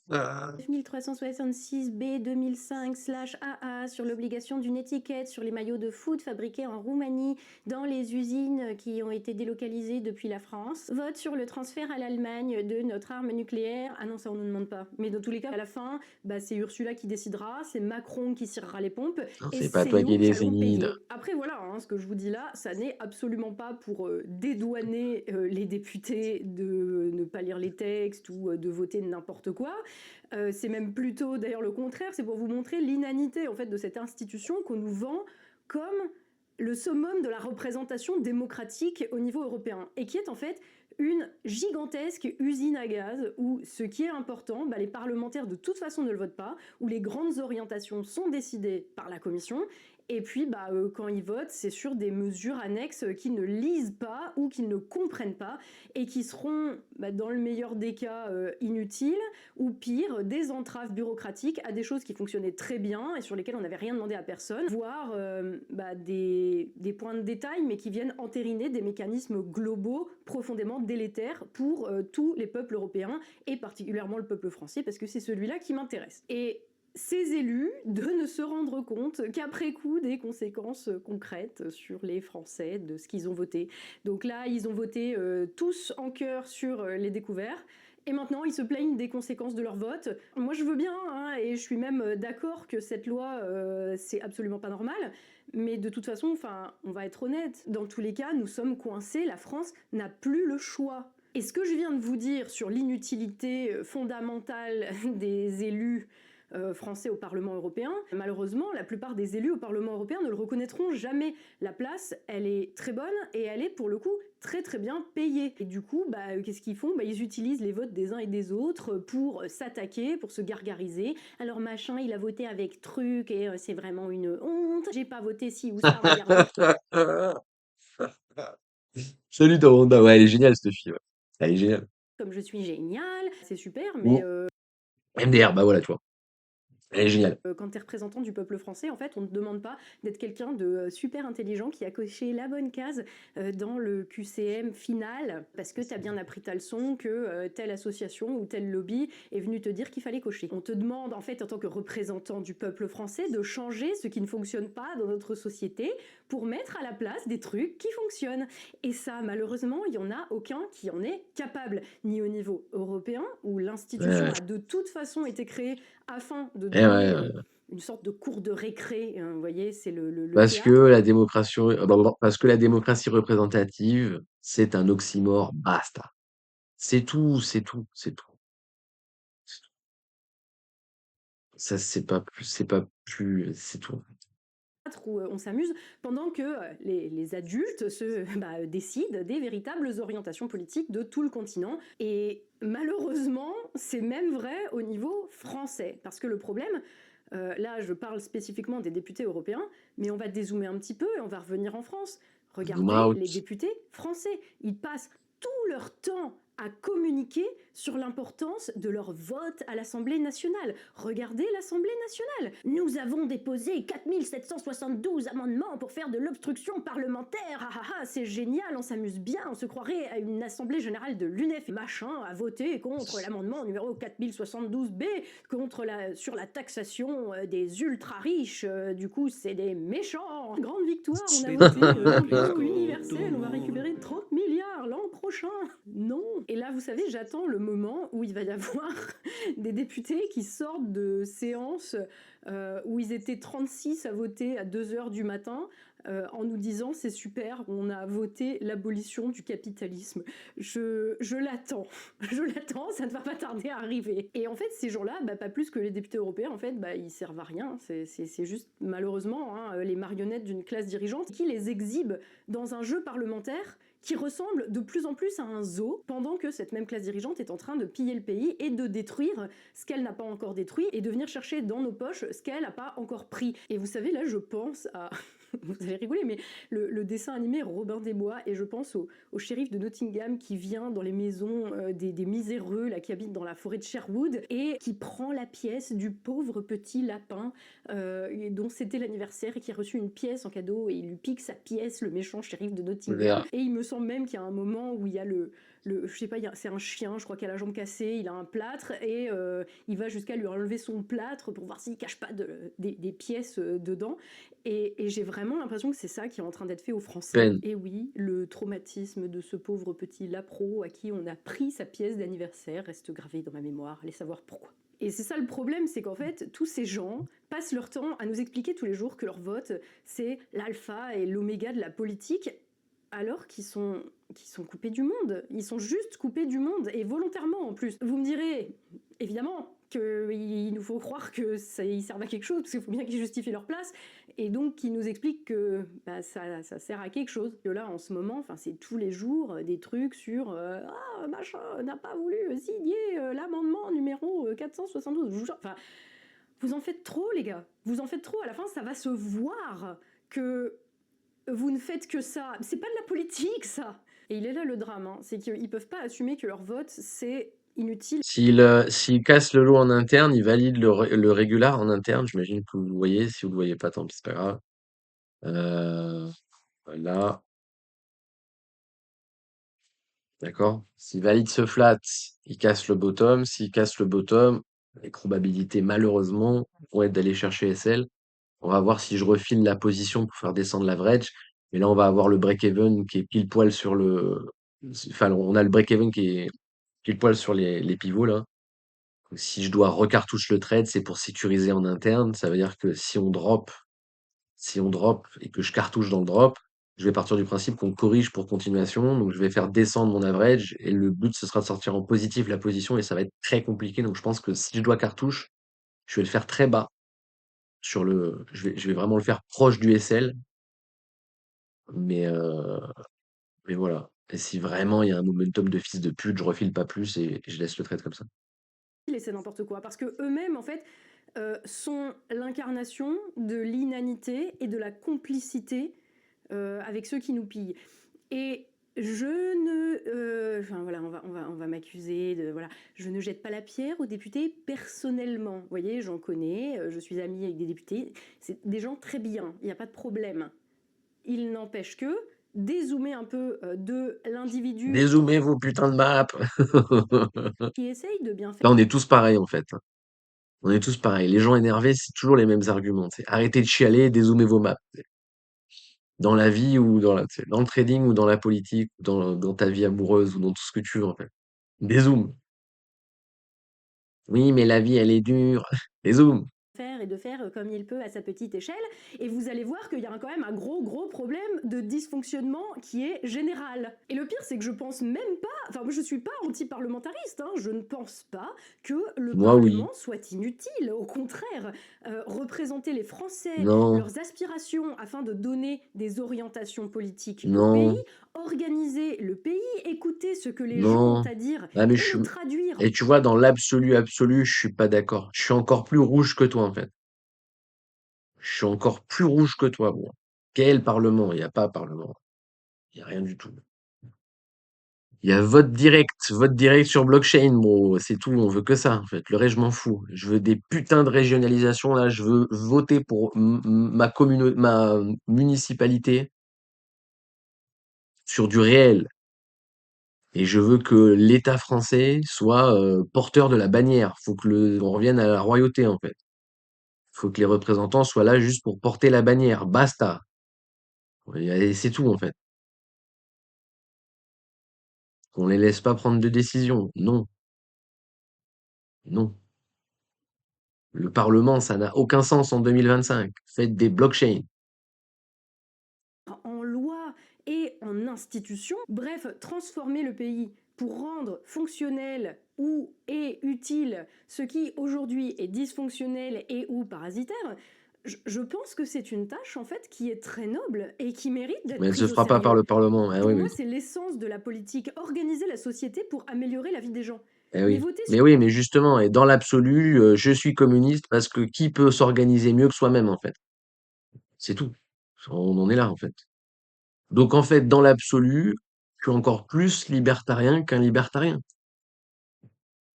9366B 2005/AA sur l'obligation d'une étiquette sur les maillots de foot fabriqués en Roumanie dans les usines qui ont été délocalisées depuis la France. Vote sur le transfert à l'Allemagne de notre arme nucléaire. Ah non, ça on ne demande pas. Mais dans tous les cas, à la fin, c'est Ursula qui décidera, c'est Macron qui cirera les pompes, Non, et c'est pas c'est toi qui nous qui allons décide. payer. Après voilà, ce que je vous dis là, ça n'est absolument pas pour dédouaner les députés de ne pas lire les textes ou de voter n'importe quoi. C'est même plutôt d'ailleurs le contraire, c'est pour vous montrer l'inanité en fait de cette institution qu'on nous vend comme le summum de la représentation démocratique au niveau européen, et qui est en fait une gigantesque usine à gaz où ce qui est important, les parlementaires de toute façon ne le votent pas, où les grandes orientations sont décidées par la Commission, et puis quand ils votent, c'est sur des mesures annexes qu'ils ne lisent pas ou qu'ils ne comprennent pas, et qui seront, dans le meilleur des cas, inutiles, ou pire, des entraves bureaucratiques à des choses qui fonctionnaient très bien et sur lesquelles on n'avait rien demandé à personne, voire des points de détail, mais qui viennent entériner des mécanismes globaux profondément délétères pour tous les peuples européens, et particulièrement le peuple français, parce que c'est celui-là qui m'intéresse. Et ces élus de ne se rendre compte qu'après coup des conséquences concrètes sur les Français de ce qu'ils ont voté. Donc là, ils ont voté tous en chœur sur les découverts. Et maintenant, ils se plaignent des conséquences de leur vote. Moi, je veux bien, et je suis même d'accord que cette loi, c'est absolument pas normal. Mais de toute façon, on va être honnête. Dans tous les cas, nous sommes coincés. La France n'a plus le choix. Et ce que je viens de vous dire sur l'inutilité fondamentale des élus français au Parlement européen. Malheureusement, la plupart des élus au Parlement européen ne le reconnaîtront jamais. La place, elle est très bonne et elle est pour le coup très très bien payée. Et du coup, qu'est-ce qu'ils font? Ils utilisent les votes des uns et des autres pour s'attaquer, pour se gargariser. Alors machin, il a voté avec truc et c'est vraiment une honte. J'ai pas voté ci ou ça, regardez. Salut Toranda, ouais, elle est géniale cette fille, ouais. Elle est géniale. Comme je suis génial, c'est super, mais Ou MDR, bah voilà, tu vois. Elle est géniale. quand tu es représentant du peuple français, en fait, on ne te demande pas d'être quelqu'un de super intelligent qui a coché la bonne case dans le QCM final parce que tu as bien appris ta leçon, que telle association ou tel lobby est venu te dire qu'il fallait cocher. On te demande, en fait, en tant que représentant du peuple français, de changer ce qui ne fonctionne pas dans notre société pour mettre à la place des trucs qui fonctionnent. Et ça, malheureusement, il n'y en a aucun qui en est capable, ni au niveau européen, où l'institution Ouais, a de toute façon été créée afin de ouais, donner ouais, ouais. une sorte de cours de récré, vous voyez, c'est le Parce que théâtre. la démocratie, parce que la démocratie représentative, c'est un oxymore, basta. C'est tout, c'est tout, c'est tout. C'est tout. Ça, c'est tout. Où on s'amuse pendant que les adultes décident des véritables orientations politiques de tout le continent. Et malheureusement, c'est même vrai au niveau français. Parce que le problème, là je parle spécifiquement des députés européens, mais on va dézoomer un petit peu et on va revenir en France. Zoom Regardez out. les députés français, ils passent tout leur temps à communiquer sur l'importance de leur vote à l'Assemblée nationale. Regardez l'Assemblée nationale. Nous avons déposé 4772 amendements pour faire de l'obstruction parlementaire. Ah ah ah, c'est génial, on s'amuse bien, on se croirait à une Assemblée générale de l'UNEF. Machin a voté contre l'amendement numéro 4072B sur la taxation des ultra riches. Du coup, c'est des méchants. Grande victoire, on a voté l'impôt universel, on va récupérer 30 milliards l'an prochain. Non. Et là, vous savez, j'attends le moment où il va y avoir des députés qui sortent de séances où ils étaient 36 à voter à 2h du matin en nous disant c'est super, on a voté l'abolition du capitalisme. Je l'attends, je l'attends, ça ne va pas tarder à arriver. Et en fait, ces gens-là, pas plus que les députés européens, en fait, ils servent à rien. C'est juste, malheureusement, les marionnettes d'une classe dirigeante qui les exhibe dans un jeu parlementaire qui ressemble de plus en plus à un zoo, pendant que cette même classe dirigeante est en train de piller le pays et de détruire ce qu'elle n'a pas encore détruit et de venir chercher dans nos poches ce qu'elle n'a pas encore pris. Et vous savez, là, je pense à... Vous allez rigoler, mais le dessin animé Robin des Bois, et je pense au shérif de Nottingham qui vient dans les maisons des miséreux là, qui habitent dans la forêt de Sherwood et qui prend la pièce du pauvre petit lapin dont c'était l'anniversaire et qui a reçu une pièce en cadeau et il lui pique sa pièce, le méchant shérif de Nottingham. Et il me semble même qu'il y a un moment où il y a je sais pas, c'est un chien, je crois qu'il a la jambe cassée, il a un plâtre et il va jusqu'à lui enlever son plâtre pour voir s'il cache pas des pièces dedans. Et j'ai vraiment l'impression que c'est ça qui est en train d'être fait aux Français. Peine. Et oui, le traumatisme de ce pauvre petit lapro à qui on a pris sa pièce d'anniversaire reste gravé dans ma mémoire. Allez savoir pourquoi. Et c'est ça le problème, c'est qu'en fait, tous ces gens passent leur temps à nous expliquer tous les jours que leur vote, c'est l'alpha et l'oméga de la politique, alors qu'ils sont coupés du monde. Ils sont juste coupés du monde, et volontairement en plus. Vous me direz, évidemment, qu'il nous faut croire qu'ils servent à quelque chose, parce qu'il faut bien qu'ils justifient leur place, et donc qu'ils nous expliquent que ça sert à quelque chose. Que là, en ce moment, c'est tous les jours des trucs sur « Ah, machin n'a pas voulu signer l'amendement numéro 472 ». Enfin, vous en faites trop, les gars. Vous en faites trop. À la fin, ça va se voir que vous ne faites que ça. C'est pas de la politique, ça. Et il est là le drame, hein. C'est qu'ils peuvent pas assumer que leur vote, c'est inutile. S'il casse le lot en interne, il valide le régular en interne. J'imagine que vous le voyez. Si vous le voyez pas, tant pis, c'est pas grave. Voilà. D'accord? S'il valide ce flat, il casse le bottom. S'il casse le bottom, les probabilités, malheureusement, vont être d'aller chercher SL. On va voir si je refile la position pour faire descendre l'average. Mais là, on va avoir le break-even qui est pile poil sur le. Enfin, on a le break-even qui est pile poil sur les pivots là. Donc, si je dois recartouche le trade, c'est pour sécuriser en interne. Ça veut dire que si on drop et que je cartouche dans le drop, je vais partir du principe qu'on corrige pour continuation. Donc, je vais faire descendre mon average et le but, ce sera de sortir en positif la position et ça va être très compliqué. Donc, je pense que si je dois cartouche, Je vais le faire très bas je vais vraiment le faire proche du SL, mais, mais voilà. Et si vraiment il y a un momentum de fils de pute, je refile pas plus et je laisse le trade comme ça. Et c'est n'importe quoi. Parce que eux-mêmes, en fait, sont l'incarnation de l'inanité et de la complicité avec ceux qui nous pillent. Et je ne, enfin voilà, on va m'accuser de voilà, je ne jette pas la pierre aux députés personnellement. Vous voyez, j'en connais, je suis amie avec des députés, c'est des gens très bien, il n'y a pas de problème. Il n'empêche que dézoomer un peu de l'individu Dézoomez vos putains de maps. qui essaye de bien faire Là, on est tous pareils en fait, hein. On est tous pareils. Les gens énervés, c'est toujours les mêmes arguments. C'est arrêtez de chialer, dézoomez vos maps. Dans la vie ou dans le trading ou dans la politique, ou dans ta vie amoureuse ou dans tout ce que tu veux en fait. Dézoom. Oui, mais la vie, elle est dure. Dézoom. faire et de faire comme il peut à sa petite échelle. Et vous allez voir qu'il y a quand même un gros problème de dysfonctionnement qui est général. Et le pire, c'est que je pense même pas, enfin moi je suis pas anti-parlementariste, hein, je ne pense pas que le Moi, oui. Parlement soit inutile. Au contraire, représenter les Français, Non, leurs aspirations afin de donner des orientations politiques au pays, non, organiser le pays, écouter ce que les gens ont non. à dire Ah, mais et le traduire. et tu vois, dans l'absolu absolu, je suis pas d'accord. Je suis encore plus rouge que toi, en fait. Je suis encore plus rouge que toi, moi. Quel parlement? Il n'y a pas parlement. Il n'y a rien du tout. Il y a vote direct sur blockchain, bro. C'est tout. On veut que ça, en fait. Le reste, je m'en fous. Je veux des putains de régionalisation, là. Je veux voter pour ma municipalité sur du réel. Et je veux que l'État français soit porteur de la bannière. Faut que on revienne à la royauté, en fait. Faut que les représentants soient là juste pour porter la bannière. Basta. Et c'est tout, en fait. Qu'on les laisse pas prendre de décision. Non, non. Le Parlement, ça n'a aucun sens en 2025. Faites des blockchains. En loi et en institution, bref, transformer le pays pour rendre fonctionnel ou et utile ce qui aujourd'hui est dysfonctionnel et ou parasitaire, je pense que c'est une tâche en fait qui est très noble et qui mérite d'être Mais elle se prise au fera pas par sérieux. le Parlement. Ah Pour oui, moi, oui. c'est l'essence de la politique, organiser la société pour améliorer la vie des gens. Eh Mais oui. voter Mais sur oui, mais justement, et dans l'absolu, je suis communiste parce que qui peut s'organiser mieux que soi-même, en fait? C'est tout. On en est là, en fait. Donc, en fait, dans l'absolu, je suis encore plus libertarien qu'un libertarien.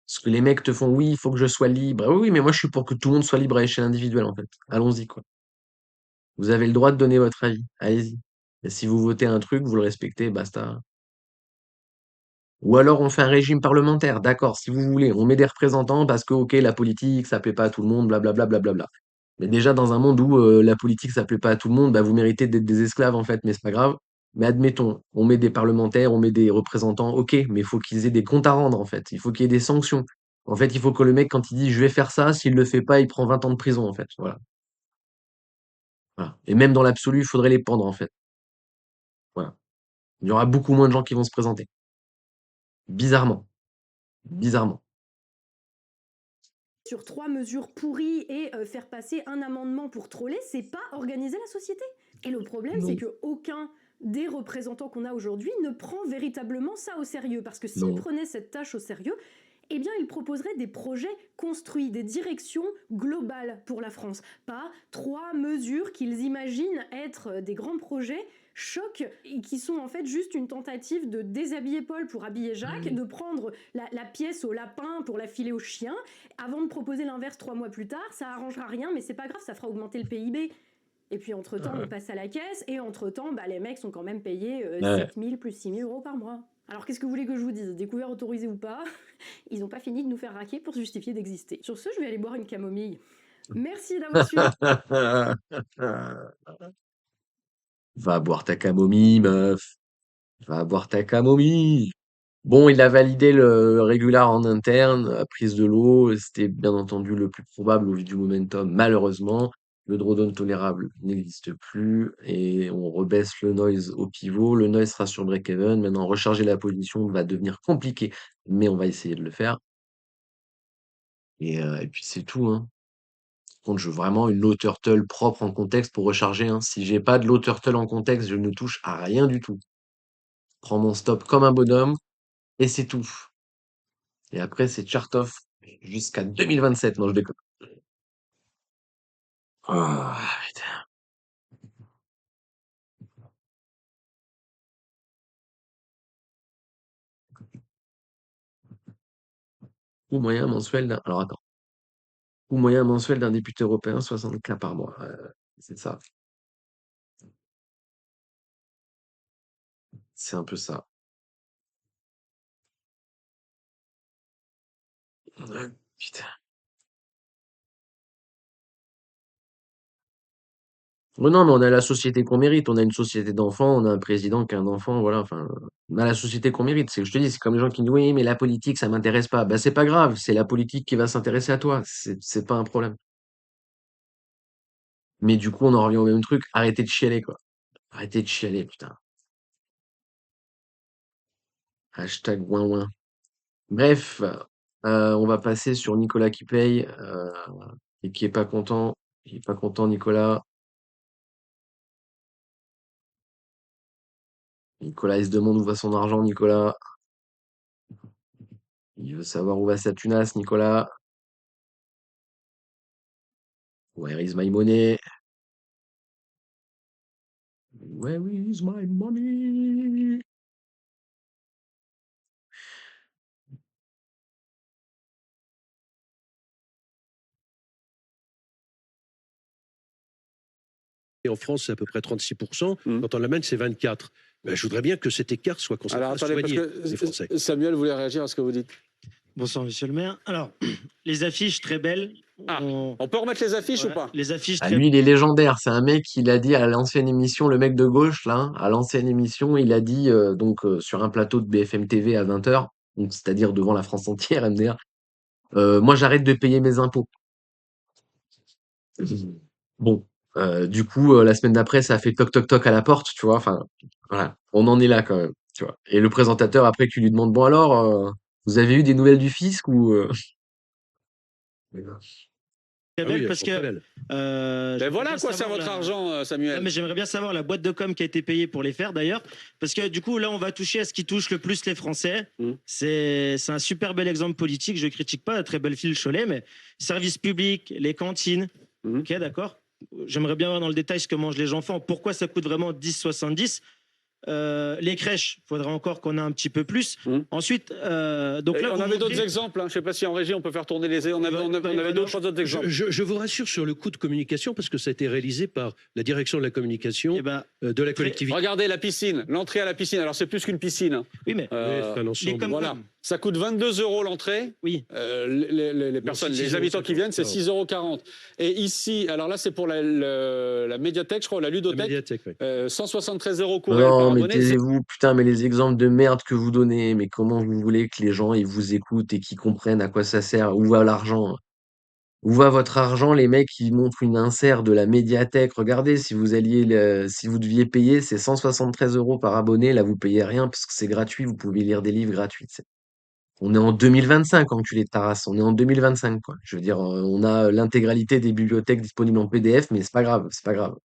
Parce que les mecs te font, oui, il faut que je sois libre. Ah oui, oui, mais moi, je suis pour que tout le monde soit libre à échelle individuelle, en fait. Allons-y, quoi. Vous avez le droit de donner votre avis. Allez-y. Et si vous votez un truc, vous le respectez, basta. Ou alors on fait un régime parlementaire, d'accord, si vous voulez, on met des représentants parce que, ok, la politique, ça plaît pas à tout le monde, blablabla, blablabla. Mais déjà, dans un monde où la politique, ça plaît pas à tout le monde, bah, vous méritez d'être des esclaves, en fait, mais c'est pas grave. Mais admettons, on met des parlementaires, on met des représentants, ok, mais il faut qu'ils aient des comptes à rendre, en fait. Il faut qu'il y ait des sanctions. En fait, il faut que le mec, quand il dit je vais faire ça, s'il le fait pas, il prend 20 ans de prison, en fait. Voilà. Voilà. Et même dans l'absolu, il faudrait les pendre, en fait. Voilà. Il y aura beaucoup moins de gens qui vont se présenter. Bizarrement. Bizarrement. trois mesures pourries et faire passer un amendement pour troller, c'est pas organiser la société. Et le problème, c'est Non. que aucun des représentants qu'on a aujourd'hui ne prend véritablement ça au sérieux. Parce que s'ils Non. prenaient cette tâche au sérieux, eh bien, ils proposeraient des projets construits, des directions globales pour la France. Pas trois mesures qu'ils imaginent être des grands projets chocs et qui sont en fait juste une tentative de déshabiller Paul pour habiller Jacques, de prendre la pièce au lapin pour la filer au chien, avant de proposer l'inverse 3 mois plus tard. Ça arrangera rien, mais c'est pas grave, ça fera augmenter le PIB. Et puis entre-temps, on passe à la caisse, et entre-temps, bah, les mecs sont quand même payés Ouais. 7 000 plus 6 000 euros par mois. Alors qu'est-ce que vous voulez que je vous dise? Découvert autorisé ou pas, ils n'ont pas fini de nous faire raquer pour se justifier d'exister. Sur ce, je vais aller boire une camomille. Merci d'avoir suivi. Va boire ta camomille, meuf. Va boire ta camomille. Bon, il a validé le régular en interne, la prise de l'eau. C'était bien entendu le plus probable au vu du momentum. Malheureusement, le drawdown tolérable n'existe plus et on rebaisse le noise au pivot. Le noise sera sur break-even. Maintenant, recharger la position va devenir compliqué, mais on va essayer de le faire. Et puis c'est tout, hein. contre, je veux vraiment une low turtle propre en contexte pour recharger, hein. Si j'ai pas de low turtle en contexte, je ne touche à rien du tout. Prends mon stop comme un bonhomme et c'est tout. Et après, c'est chart-off jusqu'à 2027. Non, je déconne. Ah, putain. Coût moyen mensuel d'un... Alors attends. Coût moyen mensuel d'un député européen, 60K par mois. C'est ça. C'est un peu ça. Ouais, putain. Oh non, mais on a la société qu'on mérite. On a une société d'enfants, on a un président qui est un enfant, voilà. Enfin, on a la société qu'on mérite. C'est ce que je te dis, c'est comme les gens qui disent oui, mais la politique, ça m'intéresse pas. Bah, c'est pas grave, c'est la politique qui va s'intéresser à toi. C'est pas un problème. Mais du coup, on en revient au même truc. Arrêtez de chialer, quoi. Arrêtez de chialer, putain. Hashtag ouin ouin. Bref, on va passer sur Nicolas qui paye et qui est pas content. Il est pas content, Nicolas. Nicolas, il se demande où va son argent, Nicolas. Il veut savoir où va sa tunasse, Nicolas. Where is my money? Where is my money? Et en France, c'est à peu près 36%. Quand on l'amène, c'est 24%. Ben, je voudrais bien que cet écart soit consacré à soigner les Français. Samuel voulait réagir à ce que vous dites. Bonsoir, monsieur le maire. Alors, les affiches très belles. On peut remettre les affiches ou pas? Les affiches Ah, très lui, il est légendaire. C'est un mec, il a dit à l'ancienne émission, le mec de gauche, là, à l'ancienne émission, il a dit, sur un plateau de BFM TV à 20h, donc c'est-à-dire devant la France entière, MDR, moi, j'arrête de payer mes impôts. Bon, du coup, la semaine d'après, ça a fait toc toc toc à la porte, tu vois. Enfin, voilà, on en est là quand même, tu vois. Et le présentateur, après, qui lui demande, bon alors, vous avez eu des nouvelles du fisc ou très belles parce que. Ben voilà quoi, c'est votre argent, Samuel. Non, mais j'aimerais bien savoir la boîte de com qui a été payée pour les faire d'ailleurs, parce que du coup là on va toucher à ce qui touche le plus les Français. C'est un super bel exemple politique. Je critique pas, très belle file Cholet, mais service public, les cantines. Ok, d'accord. J'aimerais bien voir dans le détail ce que mangent les enfants. Pourquoi ça coûte vraiment 10,70 ? Les crèches, il faudra encore qu'on ait un petit peu plus. Ensuite, donc là, on avait d'autres exemples. Hein. Je ne sais pas si en régie on peut faire tourner les. On avait d'autres exemples. Je vous rassure sur le coût de communication parce que ça a été réalisé par la direction de la communication de la collectivité. Regardez la piscine, l'entrée à la piscine. Alors c'est plus qu'une piscine. Hein. Oui, mais c'est un ensemble. Voilà. Ça coûte 22 € l'entrée. Oui. Les personnes, les habitants qui viennent, c'est 6,40 €. Et ici, alors là, c'est pour la médiathèque, je crois, la ludothèque. La médiathèque, oui. 173 € courriel non, par mais abonné. taisez-vous, putain, mais les exemples de merde que vous donnez, mais comment vous voulez que les gens ils vous écoutent et qu'ils comprennent à quoi ça sert, où va l'argent? Où va votre argent, les mecs qui montrent une insert de la médiathèque? Regardez, si vous deviez payer, c'est 173 € par abonné, là vous payez rien parce que c'est gratuit, vous pouvez lire des livres gratuits. On est en 2025, enculé de ta race. On est en 2025, quoi. Je veux dire, on a l'intégralité des bibliothèques disponibles en PDF, mais c'est pas grave, c'est pas grave.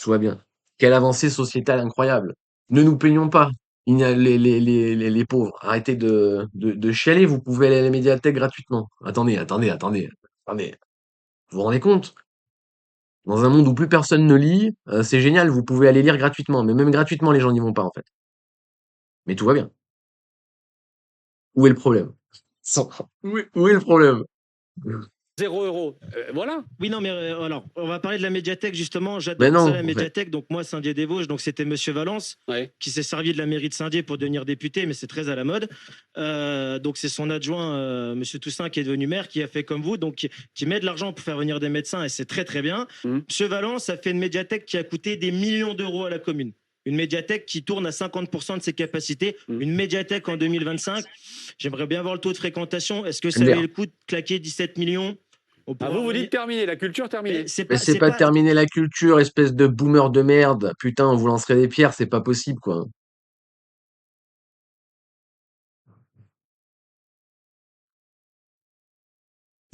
Tout va bien. Quelle avancée sociétale incroyable. Ne nous plaignons pas. Les pauvres, arrêtez de chialer, vous pouvez aller à la médiathèque gratuitement. Attendez. Vous vous rendez compte? Dans un monde où plus personne ne lit, c'est génial, vous pouvez aller lire gratuitement. Mais même gratuitement, les gens n'y vont pas, en fait. Mais tout va bien. Où est le problème? Où est le problème? 0 €. Voilà. Oui, non, mais alors, on va parler de la médiathèque, justement. Ben J'adore non, ça, la en fait. médiathèque. Donc, moi, Saint-Dié-des-Vosges, donc c'était Monsieur Valence, qui s'est servi de la mairie de Saint-Dié pour devenir député, mais c'est très à la mode. Donc, c'est son adjoint, Monsieur Toussaint, qui est devenu maire, qui a fait comme vous, donc qui met de l'argent pour faire venir des médecins, et c'est très, très bien. Monsieur Valence a fait une médiathèque qui a coûté des millions d'euros à la commune. Une médiathèque qui tourne à 50% de ses capacités. Une médiathèque en 2025. J'aimerais bien voir le taux de fréquentation. Est-ce que ça avait le coup de claquer 17 millions? Vous dites terminer, la culture terminée. Mais c'est pas terminer la culture, espèce de boomer de merde. Putain, on vous lancerait des pierres, c'est pas possible, quoi.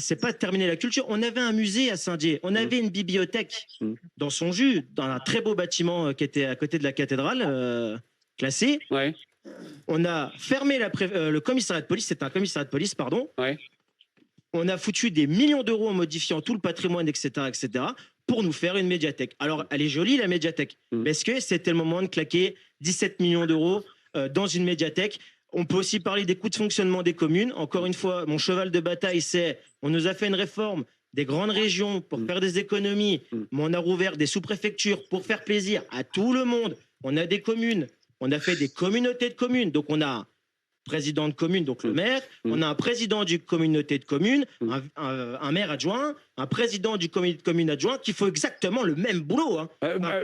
c'est pas terminer la culture. On avait un musée à Saint-Dié, on avait une bibliothèque dans son jus, dans un très beau bâtiment qui était à côté de la cathédrale, classé. Ouais. On a fermé le commissariat de police, c'était un commissariat de police, pardon. Ouais. On a foutu des millions d'euros en modifiant tout le patrimoine, etc., pour nous faire une médiathèque. Alors, elle est jolie, la médiathèque. Mais est-ce que c'était le moment de claquer 17 millions d'euros dans une médiathèque? On peut aussi parler des coûts de fonctionnement des communes. Encore une fois, mon cheval de bataille, c'est on nous a fait une réforme des grandes régions pour faire des économies, mais on a rouvert des sous-préfectures pour faire plaisir à tout le monde. On a des communes, on a fait des communautés de communes. Donc, on a président de commune, donc le maire, on a un président du communauté de communes, un maire adjoint, un président du comité de commune adjoint qui font exactement le même boulot. Hein.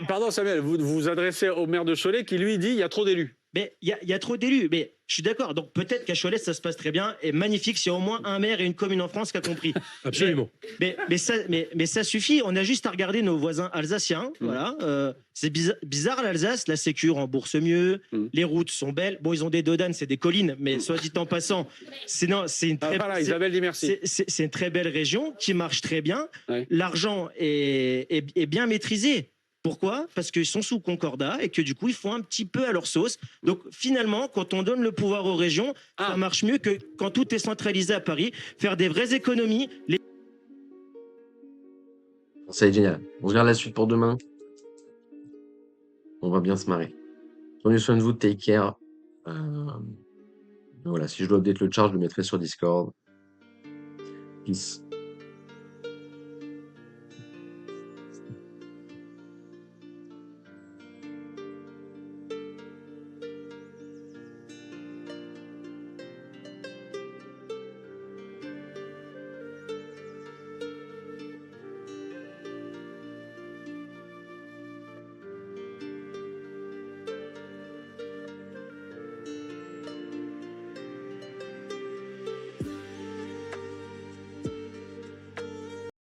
Pardon Samuel, vous vous adressez au maire de Cholet qui lui dit il y a trop d'élus. Mais il y a trop d'élus, mais je suis d'accord. Donc peut-être qu'à Cholet, ça se passe très bien et magnifique s'il y a au moins un maire et une commune en France qui a compris. Absolument. Mais ça suffit. On a juste à regarder nos voisins alsaciens. Voilà. C'est bizarre l'Alsace. La sécu rembourse mieux. Les routes sont belles. Bon, ils ont des dodanes, c'est des collines, mais soit dit en passant, c'est une très, Isabelle dit merci. C'est une très belle région qui marche très bien. Ouais. L'argent est bien maîtrisé. Pourquoi? Parce qu'ils sont sous concordat et que du coup, ils font un petit peu à leur sauce. Donc finalement, quand on donne le pouvoir aux régions, ça marche mieux que quand tout est centralisé à Paris. Faire des vraies économies. Ça va être génial. On se verra la suite pour demain. On va bien se marrer. Prenez soin de vous, take care. Voilà, si je dois update le chart, je le mettrai sur Discord. Peace.